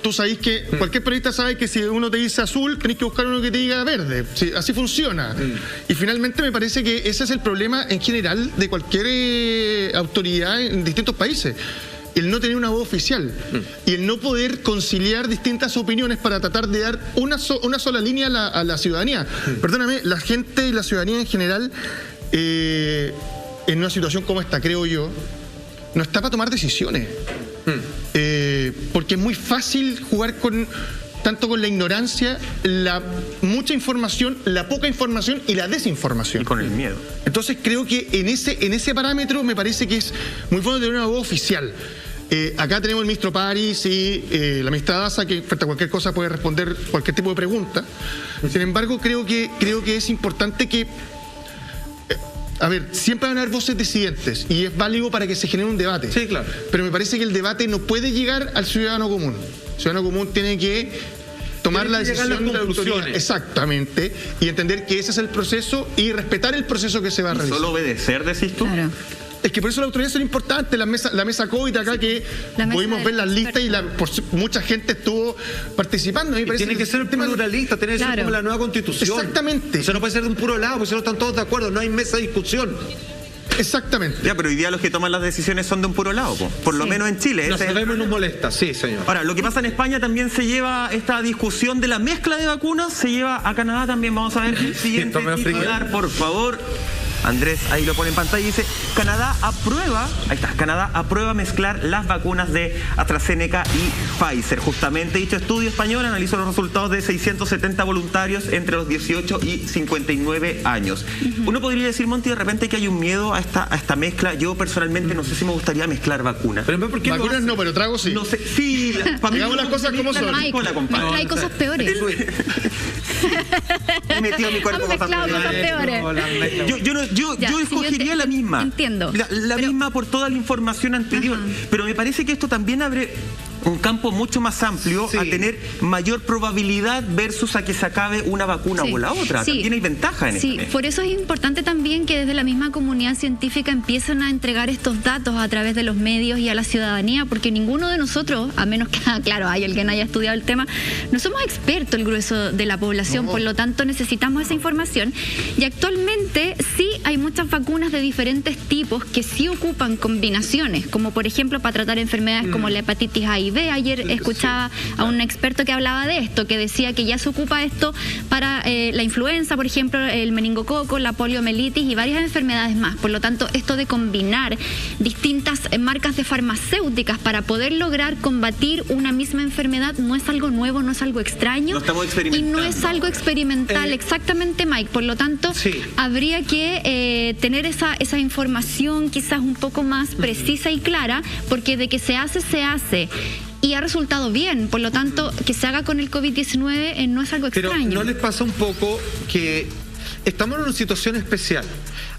Tú sabés que cualquier periodista sabe que si uno te dice azul, tenés que buscar uno que te diga verde. Sí, así funciona. Y finalmente me parece que ese es el problema en general de cualquier autoridad en distintos países. El no tener una voz oficial y el no poder conciliar distintas opiniones para tratar de dar una sola línea a la ciudadanía. Perdóname, la gente y la ciudadanía en general, en una situación como esta, creo yo, no está para tomar decisiones. Porque es muy fácil jugar tanto con la ignorancia, la mucha información, la poca información y la desinformación. Y con el miedo. Entonces creo que en ese parámetro me parece que es muy bueno tener una voz oficial. Acá tenemos el ministro París y la ministra Daza, que frente a cualquier cosa puede responder cualquier tipo de pregunta. Sin embargo, creo que es importante que... A ver, siempre van a haber voces disidentes y es válido para que se genere un debate. Sí, claro. Pero me parece que el debate no puede llegar al ciudadano común. El ciudadano común tiene que tomar la decisión de la autoridad. Exactamente. Y entender que ese es el proceso y respetar el proceso que se va a realizar. ¿Solo obedecer, decís tú? Claro. Es que por eso la autoridad es importante, la mesa COVID acá, que pudimos ver las listas y mucha gente estuvo participando. Tiene que ser pluralista, tiene que ser como la nueva constitución. Exactamente. Eso no puede ser de un puro lado, porque si no están todos de acuerdo, no hay mesa de discusión. Exactamente. Ya, pero hoy día los que toman las decisiones son de un puro lado, por lo menos en Chile. Nos sabemos y nos molesta, sí, señor. Ahora, lo que pasa en España también se lleva esta discusión de la mezcla de vacunas, se lleva a Canadá también. Vamos a ver el siguiente titular, por favor. Andrés, ahí lo pone en pantalla y dice, Canadá aprueba mezclar las vacunas de AstraZeneca y Pfizer. Justamente dicho estudio español analizó los resultados de 670 voluntarios entre los 18 y 59 años. Uno podría decir, Monty, de repente que hay un miedo a esta mezcla. Yo personalmente no sé si me gustaría mezclar vacunas. Pero ¿por qué vacunas no, pero trago sí. No sé, sí. Digamos las cosas como son. Hay cosas peores. He metido en mi cuerpo cosas peores. Yo escogería la misma. Entiendo. La misma por toda la información anterior. Pero me parece que esto también abre un campo mucho más amplio a tener mayor probabilidad versus a que se acabe una vacuna o la otra. También hay ventaja en esto. Sí, por eso es importante también que desde la misma comunidad científica empiecen a entregar estos datos a través de los medios y a la ciudadanía, porque ninguno de nosotros, a menos que, claro, hay alguien haya estudiado el tema, no somos expertos el grueso de la población, por lo tanto necesitamos esa información. Y actualmente sí hay muchas vacunas de diferentes tipos que sí ocupan combinaciones, como por ejemplo para tratar enfermedades como la hepatitis A y B. Ayer escuchaba a un experto que hablaba de esto, que decía que ya se ocupa esto para la influenza, por ejemplo, el meningococo, la poliomielitis y varias enfermedades más. Por lo tanto, esto de combinar distintas marcas de farmacéuticas para poder lograr combatir una misma enfermedad no es algo nuevo, no es algo extraño. No estamos experimentando. Y no es algo experimental, exactamente, Mike. Por lo tanto, habría que tener esa información quizás un poco más precisa y clara, porque de que se hace, se hace. Y ha resultado bien, por lo tanto, que se haga con el COVID-19 no es algo extraño. Pero ¿no les pasa un poco que estamos en una situación especial?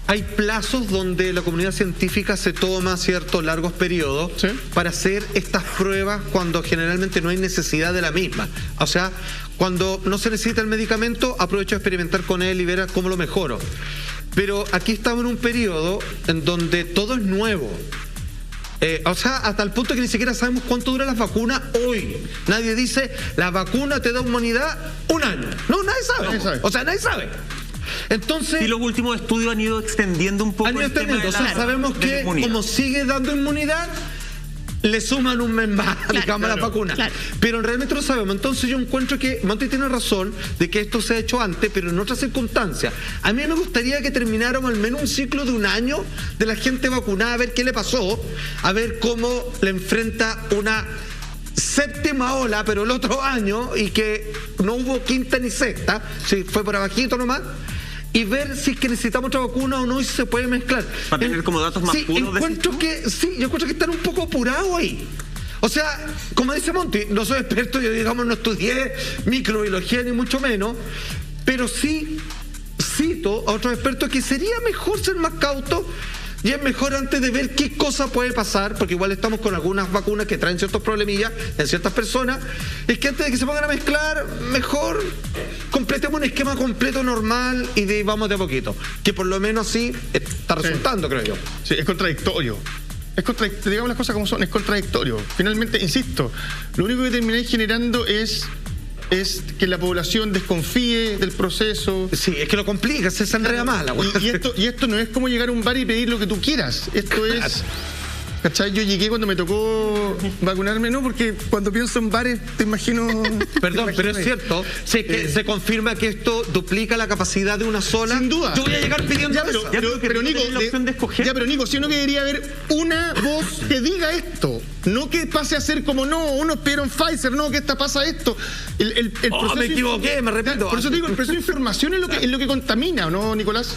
Hay plazos donde la comunidad científica se toma ciertos largos periodos para hacer estas pruebas cuando generalmente no hay necesidad de la misma. O sea, cuando no se necesita el medicamento, aprovecho a experimentar con él y ver cómo lo mejoro. pero aquí estamos en un periodo en donde todo es nuevo. O sea, hasta el punto que ni siquiera sabemos cuánto dura la vacuna hoy. Nadie dice, la vacuna te da inmunidad 1 año. No, nadie sabe. O sea, nadie sabe. Entonces, y los últimos estudios han ido extendiendo un poco el tema de o sea, sabemos que como sigue dando inmunidad, le suman un mes más, digamos, a la vacuna. Claro. Pero realmente no sabemos. Entonces yo encuentro que Monti tiene razón de que esto se ha hecho antes, pero en otras circunstancias. A mí me gustaría que termináramos al menos un ciclo de 1 año de la gente vacunada, a ver qué le pasó, a ver cómo le enfrenta una 7ª ola, pero el otro año, y que no hubo 5ª ni 6ª, si fue por abajito nomás, y ver si es que necesitamos otra vacuna o no y si se puede mezclar. Para tener como datos más puros. Yo encuentro que están un poco apurados ahí. O sea, como dice Monti, no soy experto, yo digamos no estudié microbiología ni mucho menos, pero sí cito a otros expertos que sería mejor ser más cautos. Y es mejor antes de ver qué cosa puede pasar, porque igual estamos con algunas vacunas que traen ciertos problemillas en ciertas personas, es que antes de que se pongan a mezclar, mejor completemos un esquema completo normal y vamos de a poquito. Que por lo menos sí está resultando, creo yo. Sí, es contradictorio. Digamos las cosas como son, es contradictorio. Finalmente, insisto, lo único que termináis generando es que la población desconfíe del proceso. Sí, es que lo complica, se enreda mal. Y esto no es como llegar a un bar y pedir lo que tú quieras. Esto es... ¿Cachai? Yo llegué cuando me tocó vacunarme, ¿no? Porque cuando pienso en bares, te imagino... Perdón, pero es cierto, que se confirma que esto duplica la capacidad de una sola. Sin duda. Yo voy a llegar pidiendo eso. Pero Nico, la opción de escoger. pero Nico, si uno que debería haber una voz que diga esto, no que pase a ser como, no, unos pidieron Pfizer, no, que pasa esto. El proceso me equivoqué, me arrepiento. Por eso te digo, el proceso de información es lo que contamina, ¿no, Nicolás?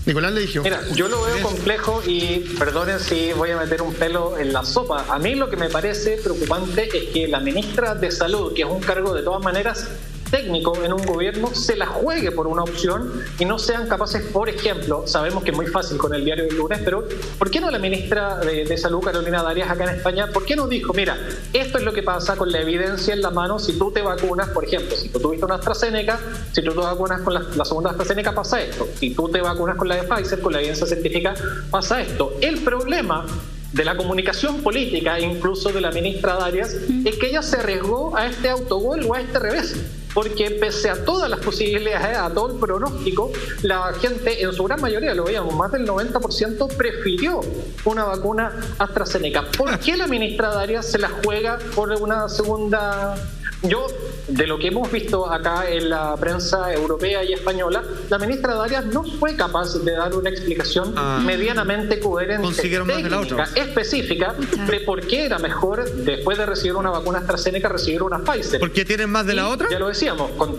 Nicolás le dijo. Mira, yo lo veo complejo y perdonen si voy a meter un pelo en la sopa. A mí lo que me parece preocupante es que la ministra de Salud, que es un cargo de todas maneras técnico en un gobierno, se la juegue por una opción y no sean capaces, por ejemplo, sabemos que es muy fácil con el diario del lunes, pero ¿por qué no la ministra de Salud, Carolina Darias, acá en España, por qué no dijo, mira, esto es lo que pasa con la evidencia en la mano si tú te vacunas, por ejemplo, si tú tuviste una AstraZeneca, si tú te vacunas con la segunda AstraZeneca pasa esto, si tú te vacunas con la de Pfizer, con la evidencia científica pasa esto. El problema de la comunicación política, incluso de la ministra Darias, es que ella se arriesgó a este autogol o a este revés. Porque pese a todas las posibilidades, a todo el pronóstico, la gente, en su gran mayoría, lo veíamos, más del 90% prefirió una vacuna AstraZeneca. ¿Por qué la ministra Darias se la juega por una segunda? Yo, de lo que hemos visto acá en la prensa europea y española, la ministra Darias no fue capaz de dar una explicación medianamente coherente, técnica, específica, de por qué era mejor, después de recibir una vacuna AstraZeneca, recibir una Pfizer. ¿Por qué tienen más de la otra? Ya lo decíamos.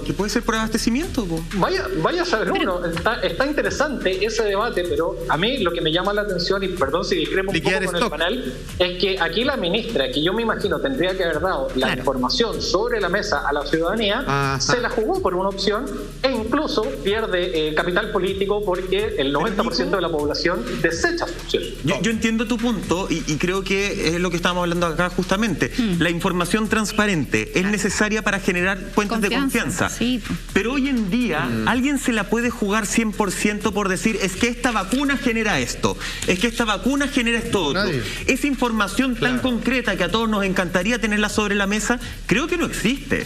¿Que puede ser por abastecimiento? Vaya a saber uno. Está interesante ese debate, pero a mí lo que me llama la atención, y perdón si discrepo un poco con el panel, es que aquí la ministra, que yo me imagino tendría que haber dado la información sobre la mesa a la ciudadanía, se la jugó por una opción e incluso pierde capital político porque el 90% de la población desecha su opción. Yo entiendo tu punto y creo que es lo que estábamos hablando acá justamente. La información transparente es necesaria para generar puentes de confianza. Sí. Pero hoy en día alguien se la puede jugar 100% por decir es que esta vacuna genera esto, es que esta vacuna genera esto otro. Esa información tan concreta que a todos nos encantaría tenerla sobre la mesa, creo que no existe.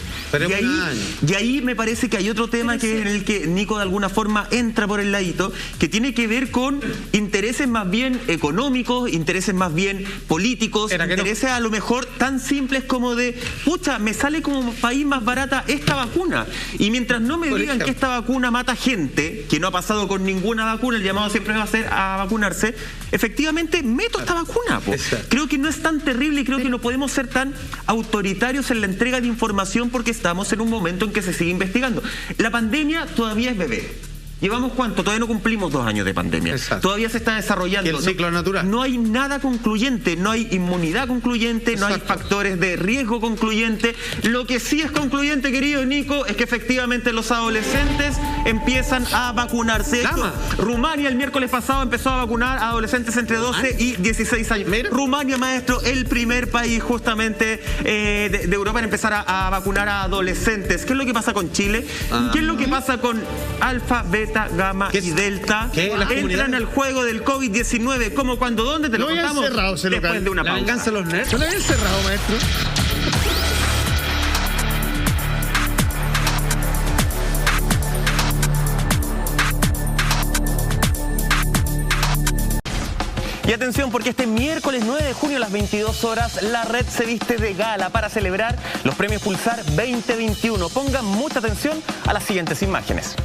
Y ahí me parece que hay otro tema que en el que Nico de alguna forma entra por el ladito, que tiene que ver con intereses más bien económicos, intereses más bien políticos, intereses a lo mejor tan simples como de, pucha, me sale como país más barata esta vacuna. Y mientras no me digan que esta vacuna mata gente, que no ha pasado con ninguna vacuna, el llamado siempre va a ser a vacunarse, efectivamente meto esta vacuna. Creo que no es tan terrible y creo que no podemos ser tan autoritarios en la entrega de información porque estamos en un momento en que se sigue investigando. La pandemia todavía es bebé. ¿Llevamos cuánto? Todavía no cumplimos 2 años de pandemia. Todavía se está desarrollando. Y el ciclo natural. No hay nada concluyente, no hay inmunidad concluyente, no hay factores de riesgo concluyente. Lo que sí es concluyente, querido Nico, es que efectivamente los adolescentes empiezan a vacunarse. Rumania el miércoles pasado empezó a vacunar a adolescentes entre 12 y 16 años. Rumania, maestro, el primer país justamente de Europa en empezar a vacunar a adolescentes. ¿Qué es lo que pasa con Chile? ¿Qué es lo que pasa con Alfa, Beta beta, gamma y delta entran al juego del COVID-19. ¿Cómo, cuándo, dónde? Te lo contamos cerrado ese después local. de una La pausa. venganza de los nerds. ¿No lo habían cerrado, maestro? Y atención, porque este miércoles 9 de junio a las 22 horas, la red se viste de gala para celebrar los premios Pulsar 2021. Pongan mucha atención a las siguientes imágenes.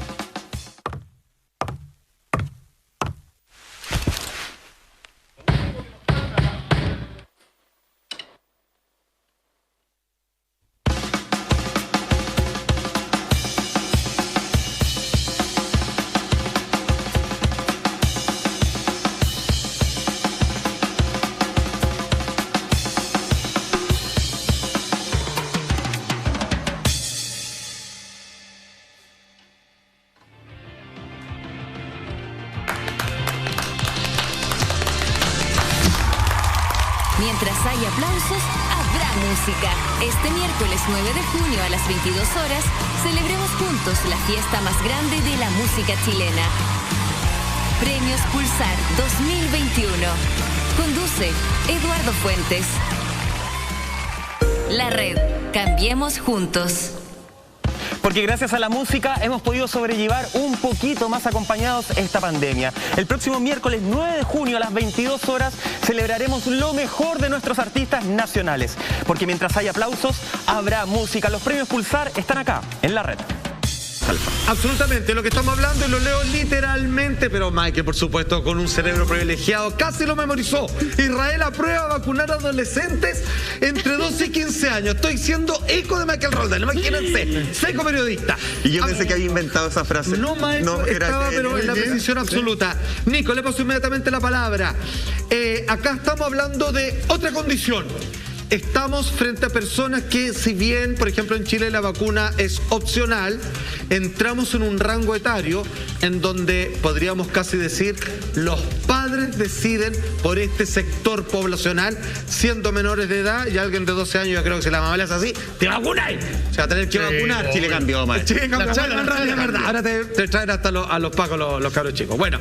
Mientras hay aplausos, habrá música. Este miércoles 9 de junio a las 22 horas, celebremos juntos la fiesta más grande de la música chilena. Premios Pulsar 2021. Conduce Eduardo Fuentes. La red. Cambiemos juntos. Porque gracias a la música hemos podido sobrellevar un poquito más acompañados esta pandemia. El próximo miércoles 9 de junio a las 22 horas celebraremos lo mejor de nuestros artistas nacionales. Porque mientras hay aplausos, habrá música. Los premios Pulsar están acá, en la red. Absolutamente, lo que estamos hablando y lo leo literalmente, pero Michael, por supuesto, con un cerebro privilegiado, casi lo memorizó. Israel aprueba vacunar a adolescentes entre 12 y 15 años. Estoy siendo eco de Michael Roldán, imagínense, seco periodista. Y yo pensé que había inventado esa frase. No, maestro, estaba, pero en la precisión absoluta. Nico, le paso inmediatamente la palabra. Acá estamos hablando de otra condición. Estamos frente a personas que, si bien, por ejemplo, en Chile la vacuna es opcional, entramos en un rango etario en donde podríamos casi decir los padres deciden por este sector poblacional, siendo menores de edad, y alguien de 12 años, yo creo que si la mamá le hace así, te vacunáis. Se va a tener que vacunar. Chile cambió, maestro. Chile cambió, es verdad. Ahora te traen hasta a los pacos los cabros chicos. Bueno,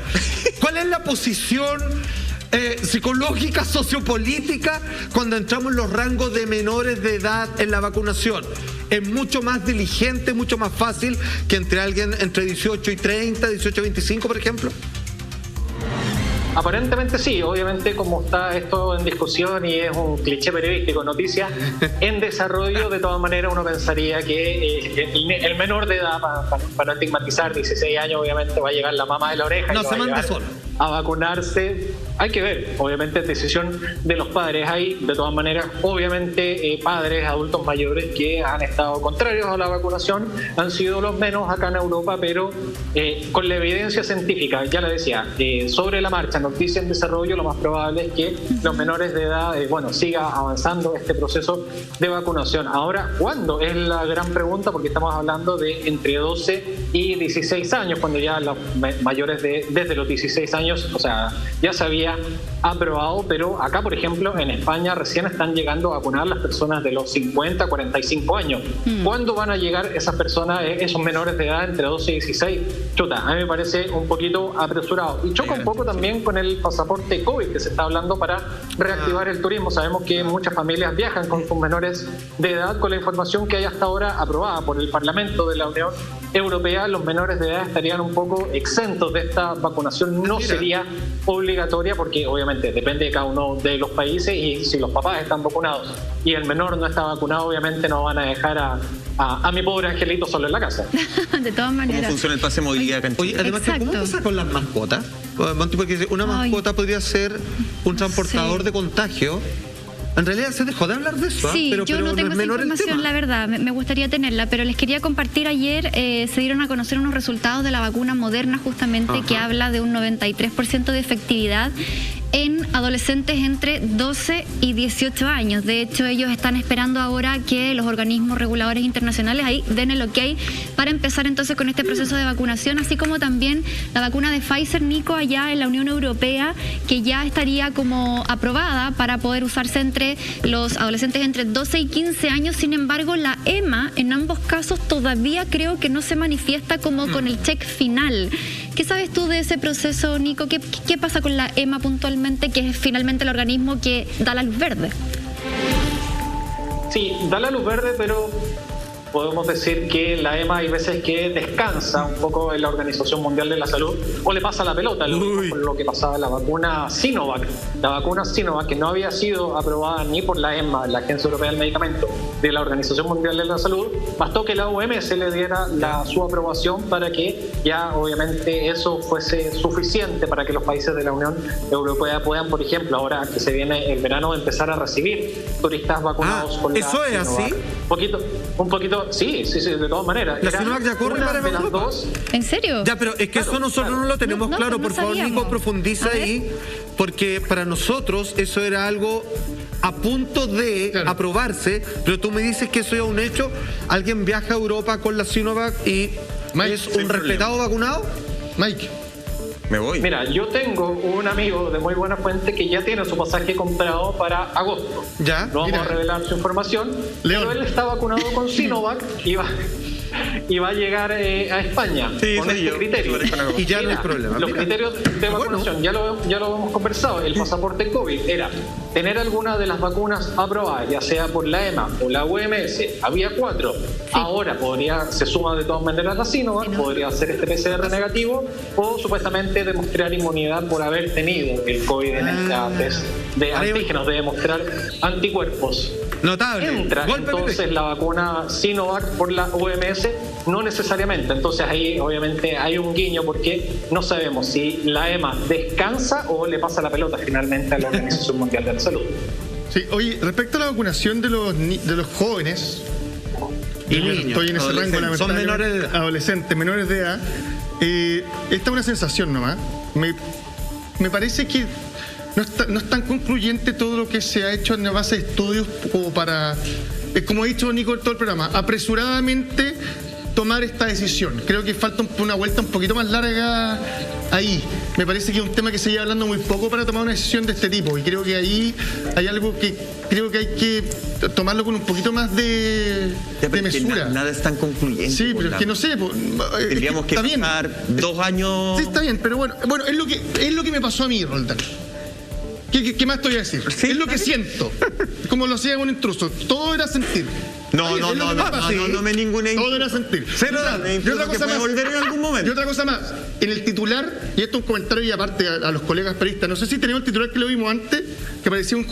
¿cuál es la posición psicológica, sociopolítica, cuando entramos en los rangos de menores de edad en la vacunación? Es mucho más diligente, mucho más fácil que entre alguien entre 18 y 30, 18 y 25, por ejemplo. Aparentemente sí, obviamente como está esto en discusión y es un cliché periodístico, noticias en desarrollo, de todas maneras uno pensaría que el menor de edad, para no estigmatizar, 16 años, obviamente va a llegar la mamá de la oreja no, y se va manda a solo a vacunarse. Hay que ver, obviamente es decisión de los padres. Hay de todas maneras, obviamente, padres, adultos mayores que han estado contrarios a la vacunación, han sido los menos acá en Europa, pero con la evidencia científica, ya le decía, sobre la marcha, noticia en desarrollo, lo más probable es que los menores de edad, siga avanzando este proceso de vacunación. Ahora, ¿cuándo? Es la gran pregunta, porque estamos hablando de entre 12 y 16 años, cuando ya los mayores desde los 16 años, o sea, ya se había aprobado, pero acá, por ejemplo, en España recién están llegando a vacunar las personas de los 50 a 45 años. ¿Cuándo van a llegar esas personas, esos menores de edad entre 12 y 16? Chuta, a mí me parece un poquito apresurado. Y choca un poco también con el pasaporte COVID que se está hablando para reactivar el turismo. Sabemos que muchas familias viajan con sus menores de edad. Con la información que hay hasta ahora aprobada por el Parlamento de la Unión Europea, los menores de edad estarían un poco exentos de esta vacunación. No sería obligatoria porque obviamente depende de cada uno de los países, y si los papás están vacunados y el menor no está vacunado, obviamente no van a dejar a mi pobre angelito solo en la casa. De todas maneras. ¿Cómo funciona el pase de movilidad acá en Chile? Oye, además, ¿cómo pasa con las mascotas? Porque una mascota podría ser un transportador de contagio. En realidad se dejó de hablar de eso. Sí, pero no tengo esa información, la verdad, me gustaría tenerla, pero les quería compartir ayer, se dieron a conocer unos resultados de la vacuna Moderna justamente, que habla de un 93% de efectividad en adolescentes entre 12 y 18 años. De hecho, ellos están esperando ahora que los organismos reguladores internacionales ahí den el ok para empezar entonces con este proceso de vacunación, así como también la vacuna de Pfizer, Nico, allá en la Unión Europea, que ya estaría como aprobada para poder usarse entre los adolescentes entre 12 y 15 años. Sin embargo, la EMA en ambos casos todavía creo que no se manifiesta como con el check final. ¿Qué sabes tú de ese proceso, Nico? ¿Qué pasa con la EMA puntualmente, que es finalmente el organismo que da la luz verde? Sí, da la luz verde, pero podemos decir que la EMA hay veces que descansa un poco en la Organización Mundial de la Salud o le pasa la pelota, lo que pasaba en la vacuna Sinovac. La vacuna Sinovac, que no había sido aprobada ni por la EMA, la Agencia Europea del Medicamento, de la Organización Mundial de la Salud, bastó que la OMS le diera su aprobación para que ya obviamente eso fuese suficiente para que los países de la Unión Europea puedan, por ejemplo, ahora que se viene el verano, empezar a recibir turistas vacunados con la ¿eso es Sinovac. así? Un poquito, sí, de todas maneras. ¿La Sinovac ya corre para Europa? ¿En serio? Ya, pero es que eso nosotros no lo tenemos claro. Por favor, Nico, profundiza ahí, porque para nosotros eso era algo a punto de aprobarse, pero tú me dices que eso es un hecho. ¿Alguien viaja a Europa con la Sinovac y es un respetado vacunado? Mike. Me voy. Mira, yo tengo un amigo de muy buena fuente que ya tiene su pasaje comprado para agosto. Ya. No vamos a revelar su información, pero él está vacunado con Sinovac y va a llegar a España con este criterio. Y ya no hay problema. Los criterios de vacunación, ya lo hemos conversado. El pasaporte COVID era tener alguna de las vacunas aprobadas, ya sea por la EMA o la OMS. Había 4. Sí. Ahora se suma de todas maneras la Sinovac, podría ser este PCR negativo o supuestamente demostrar inmunidad por haber tenido el COVID en esta test de antígenos, de demostrar anticuerpos. Notable. Entra entonces la vacuna Sinovac por la OMS, no necesariamente. Entonces ahí obviamente hay un guiño porque no sabemos si la EMA descansa o le pasa la pelota finalmente a la Organización Mundial de la Salud. Sí, oye, respecto a la vacunación de los jóvenes y niños, estoy en ese rango, son menores de edad. Adolescentes, menores de edad, esta es una sensación nomás. Me parece que no es tan concluyente todo lo que se ha hecho en la base de estudios como para, como ha dicho Nico en todo el programa, apresuradamente tomar esta decisión. Creo que falta una vuelta un poquito más larga ahí. Me parece que es un tema que se lleva hablando muy poco para tomar una decisión de este tipo, y creo que ahí hay algo que creo que hay que tomarlo con un poquito más de mesura. Nada es tan concluyente. Sí, pero es que no sé. Tendríamos que pasar 2 años. Sí, está bien, pero bueno, es lo que me pasó a mí, Roldán. ¿Qué más te voy a decir? Sí, es lo que siento. Como lo hacía un intruso. Todo era sentir. No me ninguné. Todo era sentir. Y otra cosa más. Volver en algún momento. Y otra cosa más. En el titular, y esto es un comentario y aparte a los colegas periodistas, no sé si tenemos el titular que lo vimos antes, que parecía un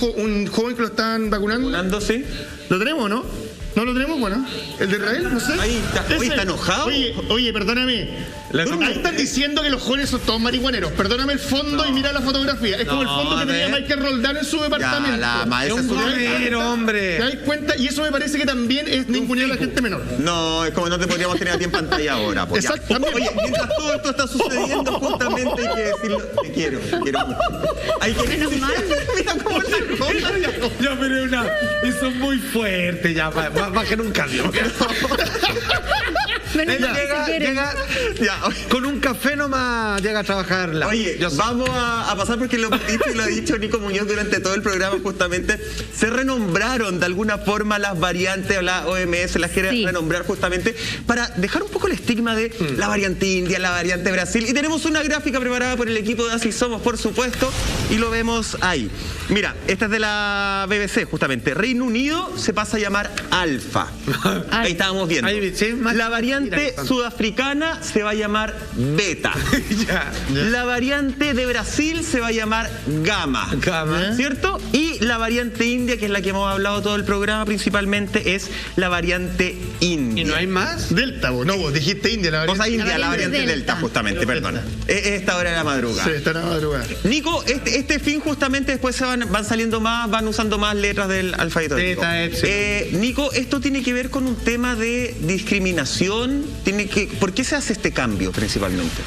joven que lo estaban vacunando. Sí. ¿Lo tenemos o no? ¿No lo tenemos? Bueno, ¿el de Israel? No sé. Ahí está enojado. Oye, perdóname. Ahí están diciendo que los jóvenes son todos marihuaneros. Perdóname el fondo y mira la fotografía. Es como el fondo que tenía Michael Roldán en su departamento. Es un gomero, hombre. ¿Te das cuenta? Y eso me parece que también es ningunear a la gente menor. No, es como no te podríamos tener a ti en pantalla ahora. Pues. Exactamente. Oye, mientras todo esto está sucediendo, justamente hay que decirlo. Te quiero. Hay que menos mal. Mira cómo se cosa. Ya, pero eso es muy fuerte. Ya, bajen un cambio. Llega con un café nomás, llega a trabajar. Oye, vamos a pasar porque lo hemos dicho y lo ha dicho Nico Muñoz durante todo el programa. Justamente se renombraron de alguna forma las variantes, la OMS las quiere renombrar justamente para dejar un poco el estigma de la variante India, la variante Brasil. Y tenemos una gráfica preparada por el equipo de Así Somos, por supuesto, y lo vemos ahí. Mira, esta es de la BBC, justamente. Reino Unido se pasa a llamar Alfa. Ahí estábamos viendo. La variante sudafricana se va a llamar Beta. La variante de Brasil se va a llamar Gamma. ¿Cierto? Y la variante India, que es la que hemos hablado todo el programa principalmente, es la variante India. ¿Y no hay más? Delta, no, vos dijiste India, la variante. La variante Delta, justamente, perdona. Es esta hora de la madrugada. Sí, esta hora de la madrugada. Nico, este fin justamente después se van saliendo más, van usando más letras del alfabeto. Nico, esto tiene que ver con un tema de discriminación. ¿Por qué se hace este cambio principalmente?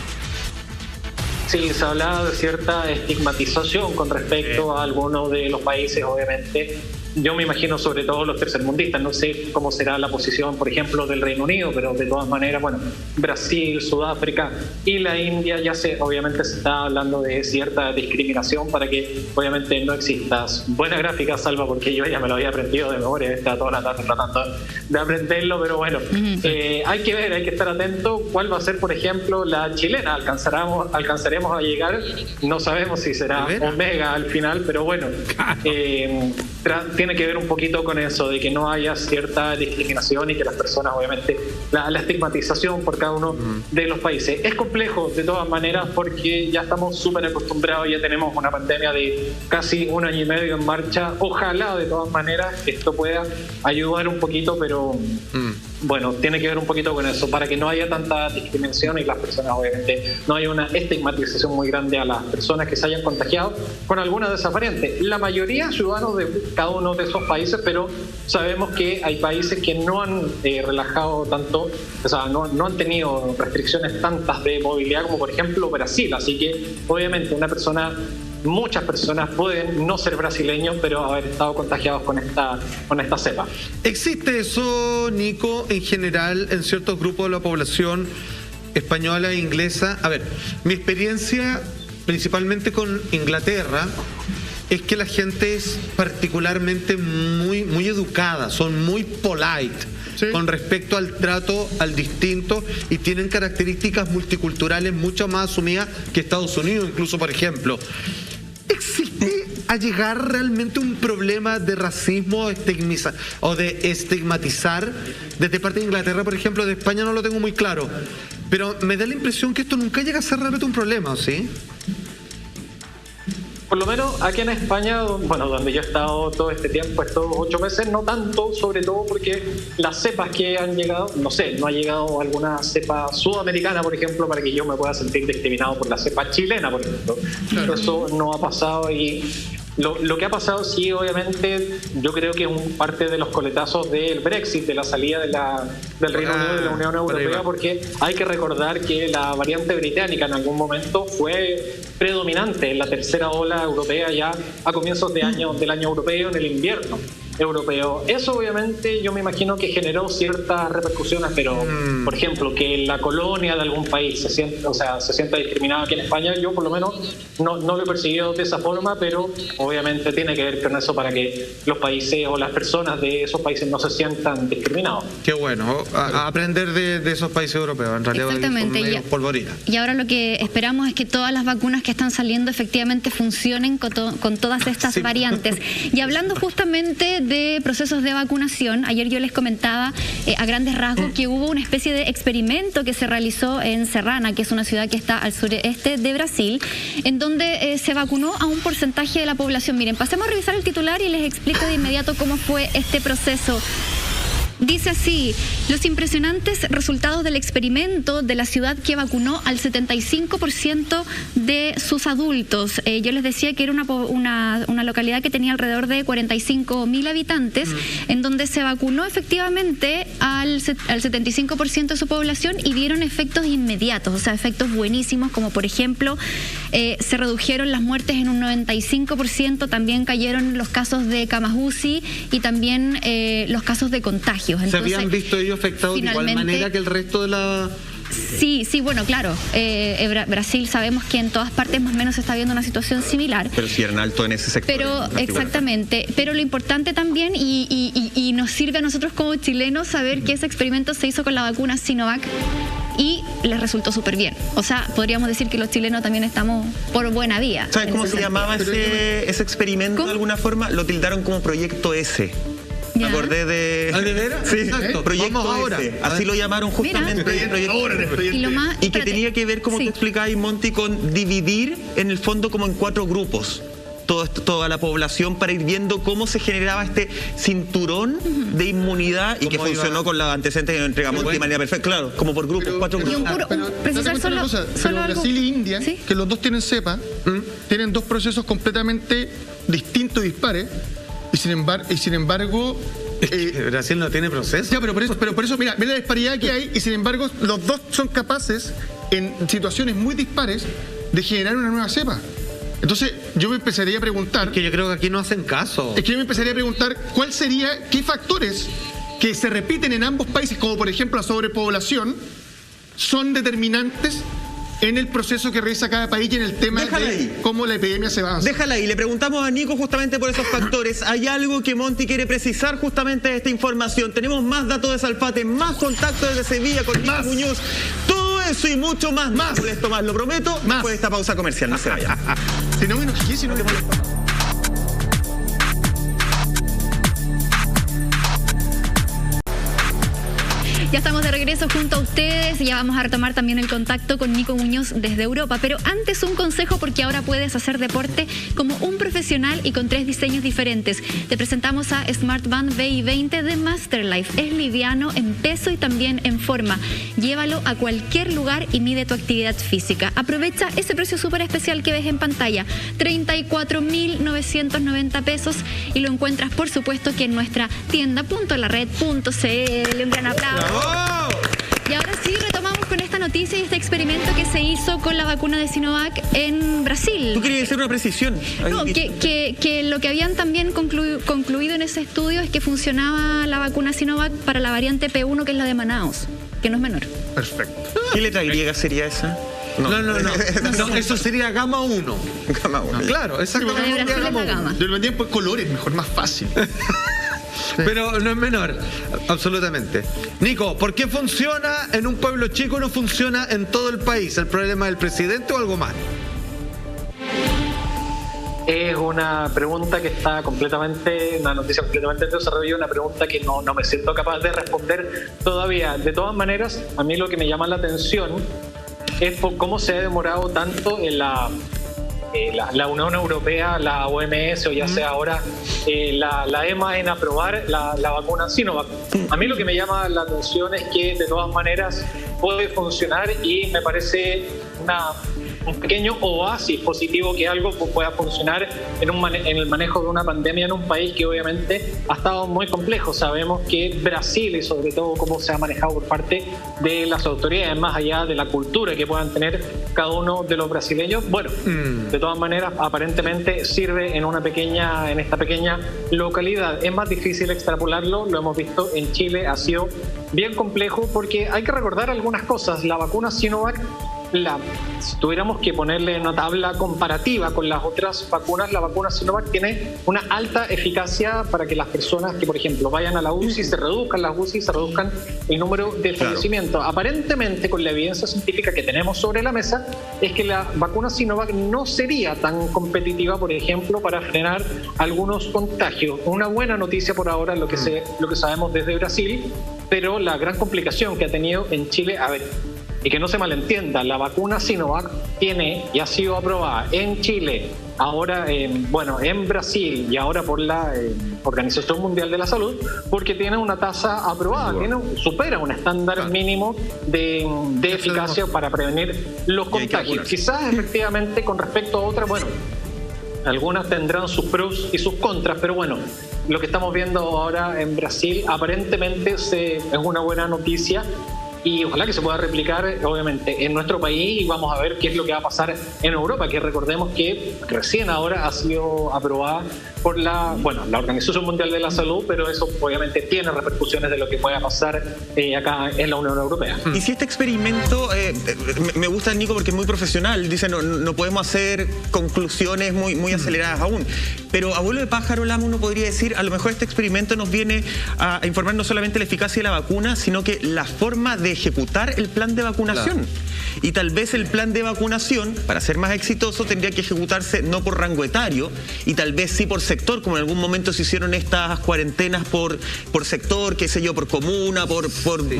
Sí, se hablaba de cierta estigmatización con respecto a algunos de los países, obviamente. Yo me imagino sobre todo los tercermundistas, no sé cómo será la posición, por ejemplo, del Reino Unido, pero de todas maneras, bueno, Brasil, Sudáfrica y la India obviamente se está hablando de cierta discriminación para que obviamente no exista. Buena gráfica, Salva, porque yo ya me lo había aprendido de memoria, estaba toda la tarde tratando de aprenderlo, pero bueno, hay que ver, hay que estar atento cuál va a ser, por ejemplo, la chilena. ¿Alcanzaremos a llegar? No sabemos si será Omega al final, pero bueno, tiene que ver un poquito con eso, de que no haya cierta discriminación y que las personas, obviamente, la estigmatización por cada uno de los países. Es complejo de todas maneras porque ya estamos súper acostumbrados, ya tenemos una pandemia de casi 1 año y medio en marcha. Ojalá de todas maneras esto pueda ayudar un poquito, pero bueno, tiene que ver un poquito con eso, para que no haya tanta discriminación y las personas, obviamente, no haya una estigmatización muy grande a las personas que se hayan contagiado con alguna de esas variantes. La mayoría ciudadanos de cada uno de esos países, pero sabemos que hay países que no han relajado tanto, o sea, no han tenido restricciones tantas de movilidad como por ejemplo Brasil, así que obviamente muchas personas pueden no ser brasileños, pero haber estado contagiados con esta cepa. ¿Existe eso, Nico, en general en ciertos grupos de la población española e inglesa? A ver, mi experiencia principalmente con Inglaterra es que la gente es particularmente muy educada, son muy polite. Sí. Con respecto al trato al distinto y tienen características multiculturales mucho más asumidas que Estados Unidos, incluso, por ejemplo. ¿Existe a llegar realmente un problema de racismo o de estigmatizar desde parte de Inglaterra, por ejemplo? De España no lo tengo muy claro, pero me da la impresión que esto nunca llega a ser realmente un problema, ¿sí? Por lo menos aquí en España, bueno, donde yo he estado todo este tiempo, estos 8 meses, no tanto, sobre todo porque las cepas que han llegado, no sé, no ha llegado alguna cepa sudamericana, por ejemplo, para que yo me pueda sentir discriminado por la cepa chilena, por ejemplo. Claro. Eso no ha pasado y lo que ha pasado, sí, obviamente, yo creo que es parte de los coletazos del Brexit, de la salida del Reino Unido de la Unión Europea, porque hay que recordar que la variante británica en algún momento fue predominante en la tercera ola europea ya a comienzos del año europeo, en el invierno europeo. Eso obviamente yo me imagino que generó ciertas repercusiones, pero por ejemplo que la colonia de algún país se sienta discriminada aquí en España, yo por lo menos no lo he percibido de esa forma, pero obviamente tiene que ver con eso para que los países o las personas de esos países no se sientan discriminados. Qué bueno, aprender de esos países europeos, en realidad son medio polvorina. Y ahora lo que esperamos es que todas las vacunas que están saliendo efectivamente funcionen con todas estas variantes. Y hablando justamente de procesos de vacunación, ayer yo les comentaba a grandes rasgos que hubo una especie de experimento que se realizó en Serrana, que es una ciudad que está al sureste de Brasil, en donde se vacunó a un porcentaje de la población. Miren, pasemos a revisar el titular y les explico de inmediato cómo fue este proceso. Dice así: los impresionantes resultados del experimento de la ciudad que vacunó al 75% de sus adultos. Yo les decía que era una localidad que tenía alrededor de 45.000 habitantes, en donde se vacunó efectivamente al 75% de su población y dieron efectos inmediatos, o sea, efectos buenísimos, como por ejemplo, se redujeron las muertes en un 95%, también cayeron los casos de camas UCI y también los casos de contagio. Entonces, ¿se habían visto ellos afectados de igual manera que el resto de la...? Sí, bueno, claro. Brasil sabemos que en todas partes más o menos se está viendo una situación similar. Pero sí eran alto en ese sector. Pero exactamente. Pero lo importante también, y nos sirve a nosotros como chilenos saber que ese experimento se hizo con la vacuna Sinovac y les resultó súper bien. O sea, podríamos decir que los chilenos también estamos por buena vía. ¿Sabes cómo se llamaba ese experimento? ¿Cómo? De alguna forma lo tildaron como Proyecto S. Me acordé de... ¿De veras? Sí, exacto. Proyecto S. Así lo llamaron justamente. Y que tenía que ver, como te explicabas, Monty, con dividir en el fondo como en 4 grupos toda la población para ir viendo cómo se generaba este cinturón de inmunidad y que funcionó con los antecedentes que nos entregamos de manera perfecta. Claro, como por grupos, 4 grupos. Pero Brasil y India, ¿sí? Que los dos tienen cepa, tienen 2 procesos completamente distintos y dispares. Y sin embargo Brasil no tiene proceso. Ya, pero por eso mira la disparidad que hay, y sin embargo los dos son capaces en situaciones muy dispares de generar una nueva cepa. Entonces, yo me empezaría a preguntar... Es que yo creo que aquí no hacen caso. Es que yo me empezaría a preguntar qué factores que se repiten en ambos países, como por ejemplo la sobrepoblación, son determinantes en el proceso que realiza cada país y en el tema de cómo la epidemia se va avanzando. Déjala ahí. Le preguntamos a Nico justamente por esos factores. ¿Hay algo que Monty quiere precisar justamente de esta información? Tenemos más datos de Salfate, más contacto desde Sevilla con Nico Muñoz. Todo eso y mucho más. Esto más, lo prometo, después de esta pausa comercial. No se vayan. Si no me enojé, si no te molesta. Ya estamos de regreso junto a ustedes y ya vamos a retomar también el contacto con Nico Muñoz desde Europa. Pero antes un consejo, porque ahora puedes hacer deporte como un profesional y con 3 diseños diferentes. Te presentamos a Smartband BI20 de Masterlife. Es liviano en peso y también en forma. Llévalo a cualquier lugar y mide tu actividad física. Aprovecha ese precio súper especial que ves en pantalla, 34.990 pesos, y lo encuentras por supuesto que en nuestra tienda.lared.cl. Un gran aplauso. Y ahora sí, retomamos con esta noticia y este experimento que se hizo con la vacuna de Sinovac en Brasil. ¿Tú querías hacer una precisión? No, que lo que habían también concluido en ese estudio es que funcionaba la vacuna Sinovac para la variante P1, que es la de Manaus, que no es menor. Perfecto. ¿Qué letra griega sería esa? No, eso sería Gamma 1. Gamma 1. Claro, exactamente. La de Brasil es la Gamma. Yo lo vendía por colores, mejor, más fácil. Pero no es menor, absolutamente. Nico, ¿por qué funciona en un pueblo chico y no funciona en todo el país? ¿El problema del presidente o algo más? Es una pregunta que está completamente, una noticia completamente en desarrollo, una pregunta que no me siento capaz de responder todavía. De todas maneras, a mí lo que me llama la atención es por cómo se ha demorado tanto en la Unión Europea, la OMS o ya sea ahora la EMA en aprobar la vacuna Sinovac. A mí lo que me llama la atención es que de todas maneras puede funcionar y me parece un pequeño oasis positivo que algo pueda funcionar en el manejo de una pandemia en un país que obviamente ha estado muy complejo. Sabemos que Brasil y sobre todo cómo se ha manejado por parte de las autoridades, más allá de la cultura que puedan tener cada uno de los brasileños, bueno, de todas maneras aparentemente sirve en esta pequeña localidad. Es más difícil extrapolarlo, lo hemos visto en Chile, ha sido bien complejo porque hay que recordar algunas cosas. La vacuna Sinovac, si tuviéramos que ponerle una tabla comparativa con las otras vacunas, la vacuna Sinovac tiene una alta eficacia para que las personas que, por ejemplo, vayan a la UCI, se reduzcan las UCI, se reduzcan el número de fallecimientos. Aparentemente, con la evidencia científica que tenemos sobre la mesa, es que la vacuna Sinovac no sería tan competitiva, por ejemplo, para frenar algunos contagios. Una buena noticia por ahora, lo que sabemos desde Brasil, pero la gran complicación que ha tenido en Chile, y que no se malentienda, la vacuna Sinovac tiene y ha sido aprobada en Chile, ahora en Brasil y ahora por la Organización Mundial de la Salud, porque tiene una tasa aprobada, supera un estándar mínimo de eficacia para prevenir los contagios. Quizás efectivamente con respecto a otras, algunas tendrán sus pros y sus contras, pero lo que estamos viendo ahora en Brasil aparentemente es una buena noticia. Y ojalá que se pueda replicar, obviamente, en nuestro país y vamos a ver qué es lo que va a pasar en Europa, que recordemos que recién ahora ha sido aprobada por la Organización Mundial de la Salud, pero eso obviamente tiene repercusiones de lo que pueda pasar acá en la Unión Europea. Y si este experimento, me gusta Nico porque es muy profesional, dice no podemos hacer conclusiones muy aceleradas aún, pero a vuelo de pájaro, Lama, uno podría decir, a lo mejor este experimento nos viene a informar no solamente la eficacia de la vacuna, sino que la forma de ejecutar el plan de vacunación. Claro. Y tal vez el plan de vacunación, para ser más exitoso, tendría que ejecutarse no por rango etario y tal vez sí por sector, como en algún momento se hicieron estas cuarentenas por sector, qué sé yo, por comuna, por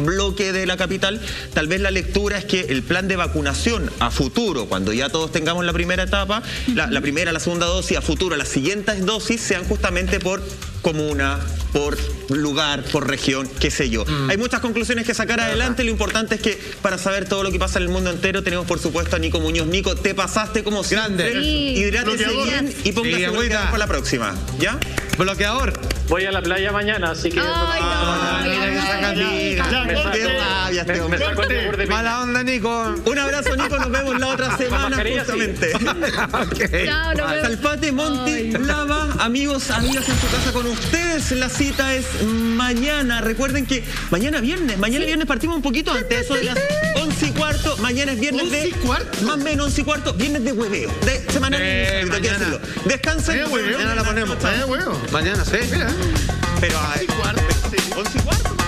bloque de la capital. Tal vez la lectura es que el plan de vacunación a futuro, cuando ya todos tengamos la primera etapa, la primera, la segunda dosis, a futuro, las siguientes dosis sean justamente por comuna, por lugar, por región, qué sé yo. Hay muchas conclusiones que sacar adelante. Lo importante es que para saber todo lo que pasa en el mundo entero tenemos por supuesto a Nico Muñoz. Nico, te pasaste como siempre. Sí. Hidrátese bien y póngase bloqueador para la próxima. ¿Ya? Bloqueador. Voy a la playa mañana, así que... Me saco el yogur de Mala onda, Nico. Un abrazo, Nico. Nos vemos la otra semana justamente. Chao, nos vemos. Salfate, Monty, Lava, amigos, amigas en su casa con ustedes. La cita es mañana. Recuerden que mañana viernes partimos un poquito antes, eso de las 11:15. Mañana es viernes de... Más o menos 11:15, viernes de hueveo. De semanal. Mañana. Descansen. Mañana la ponemos. Mañana, sí. Pero 11:15.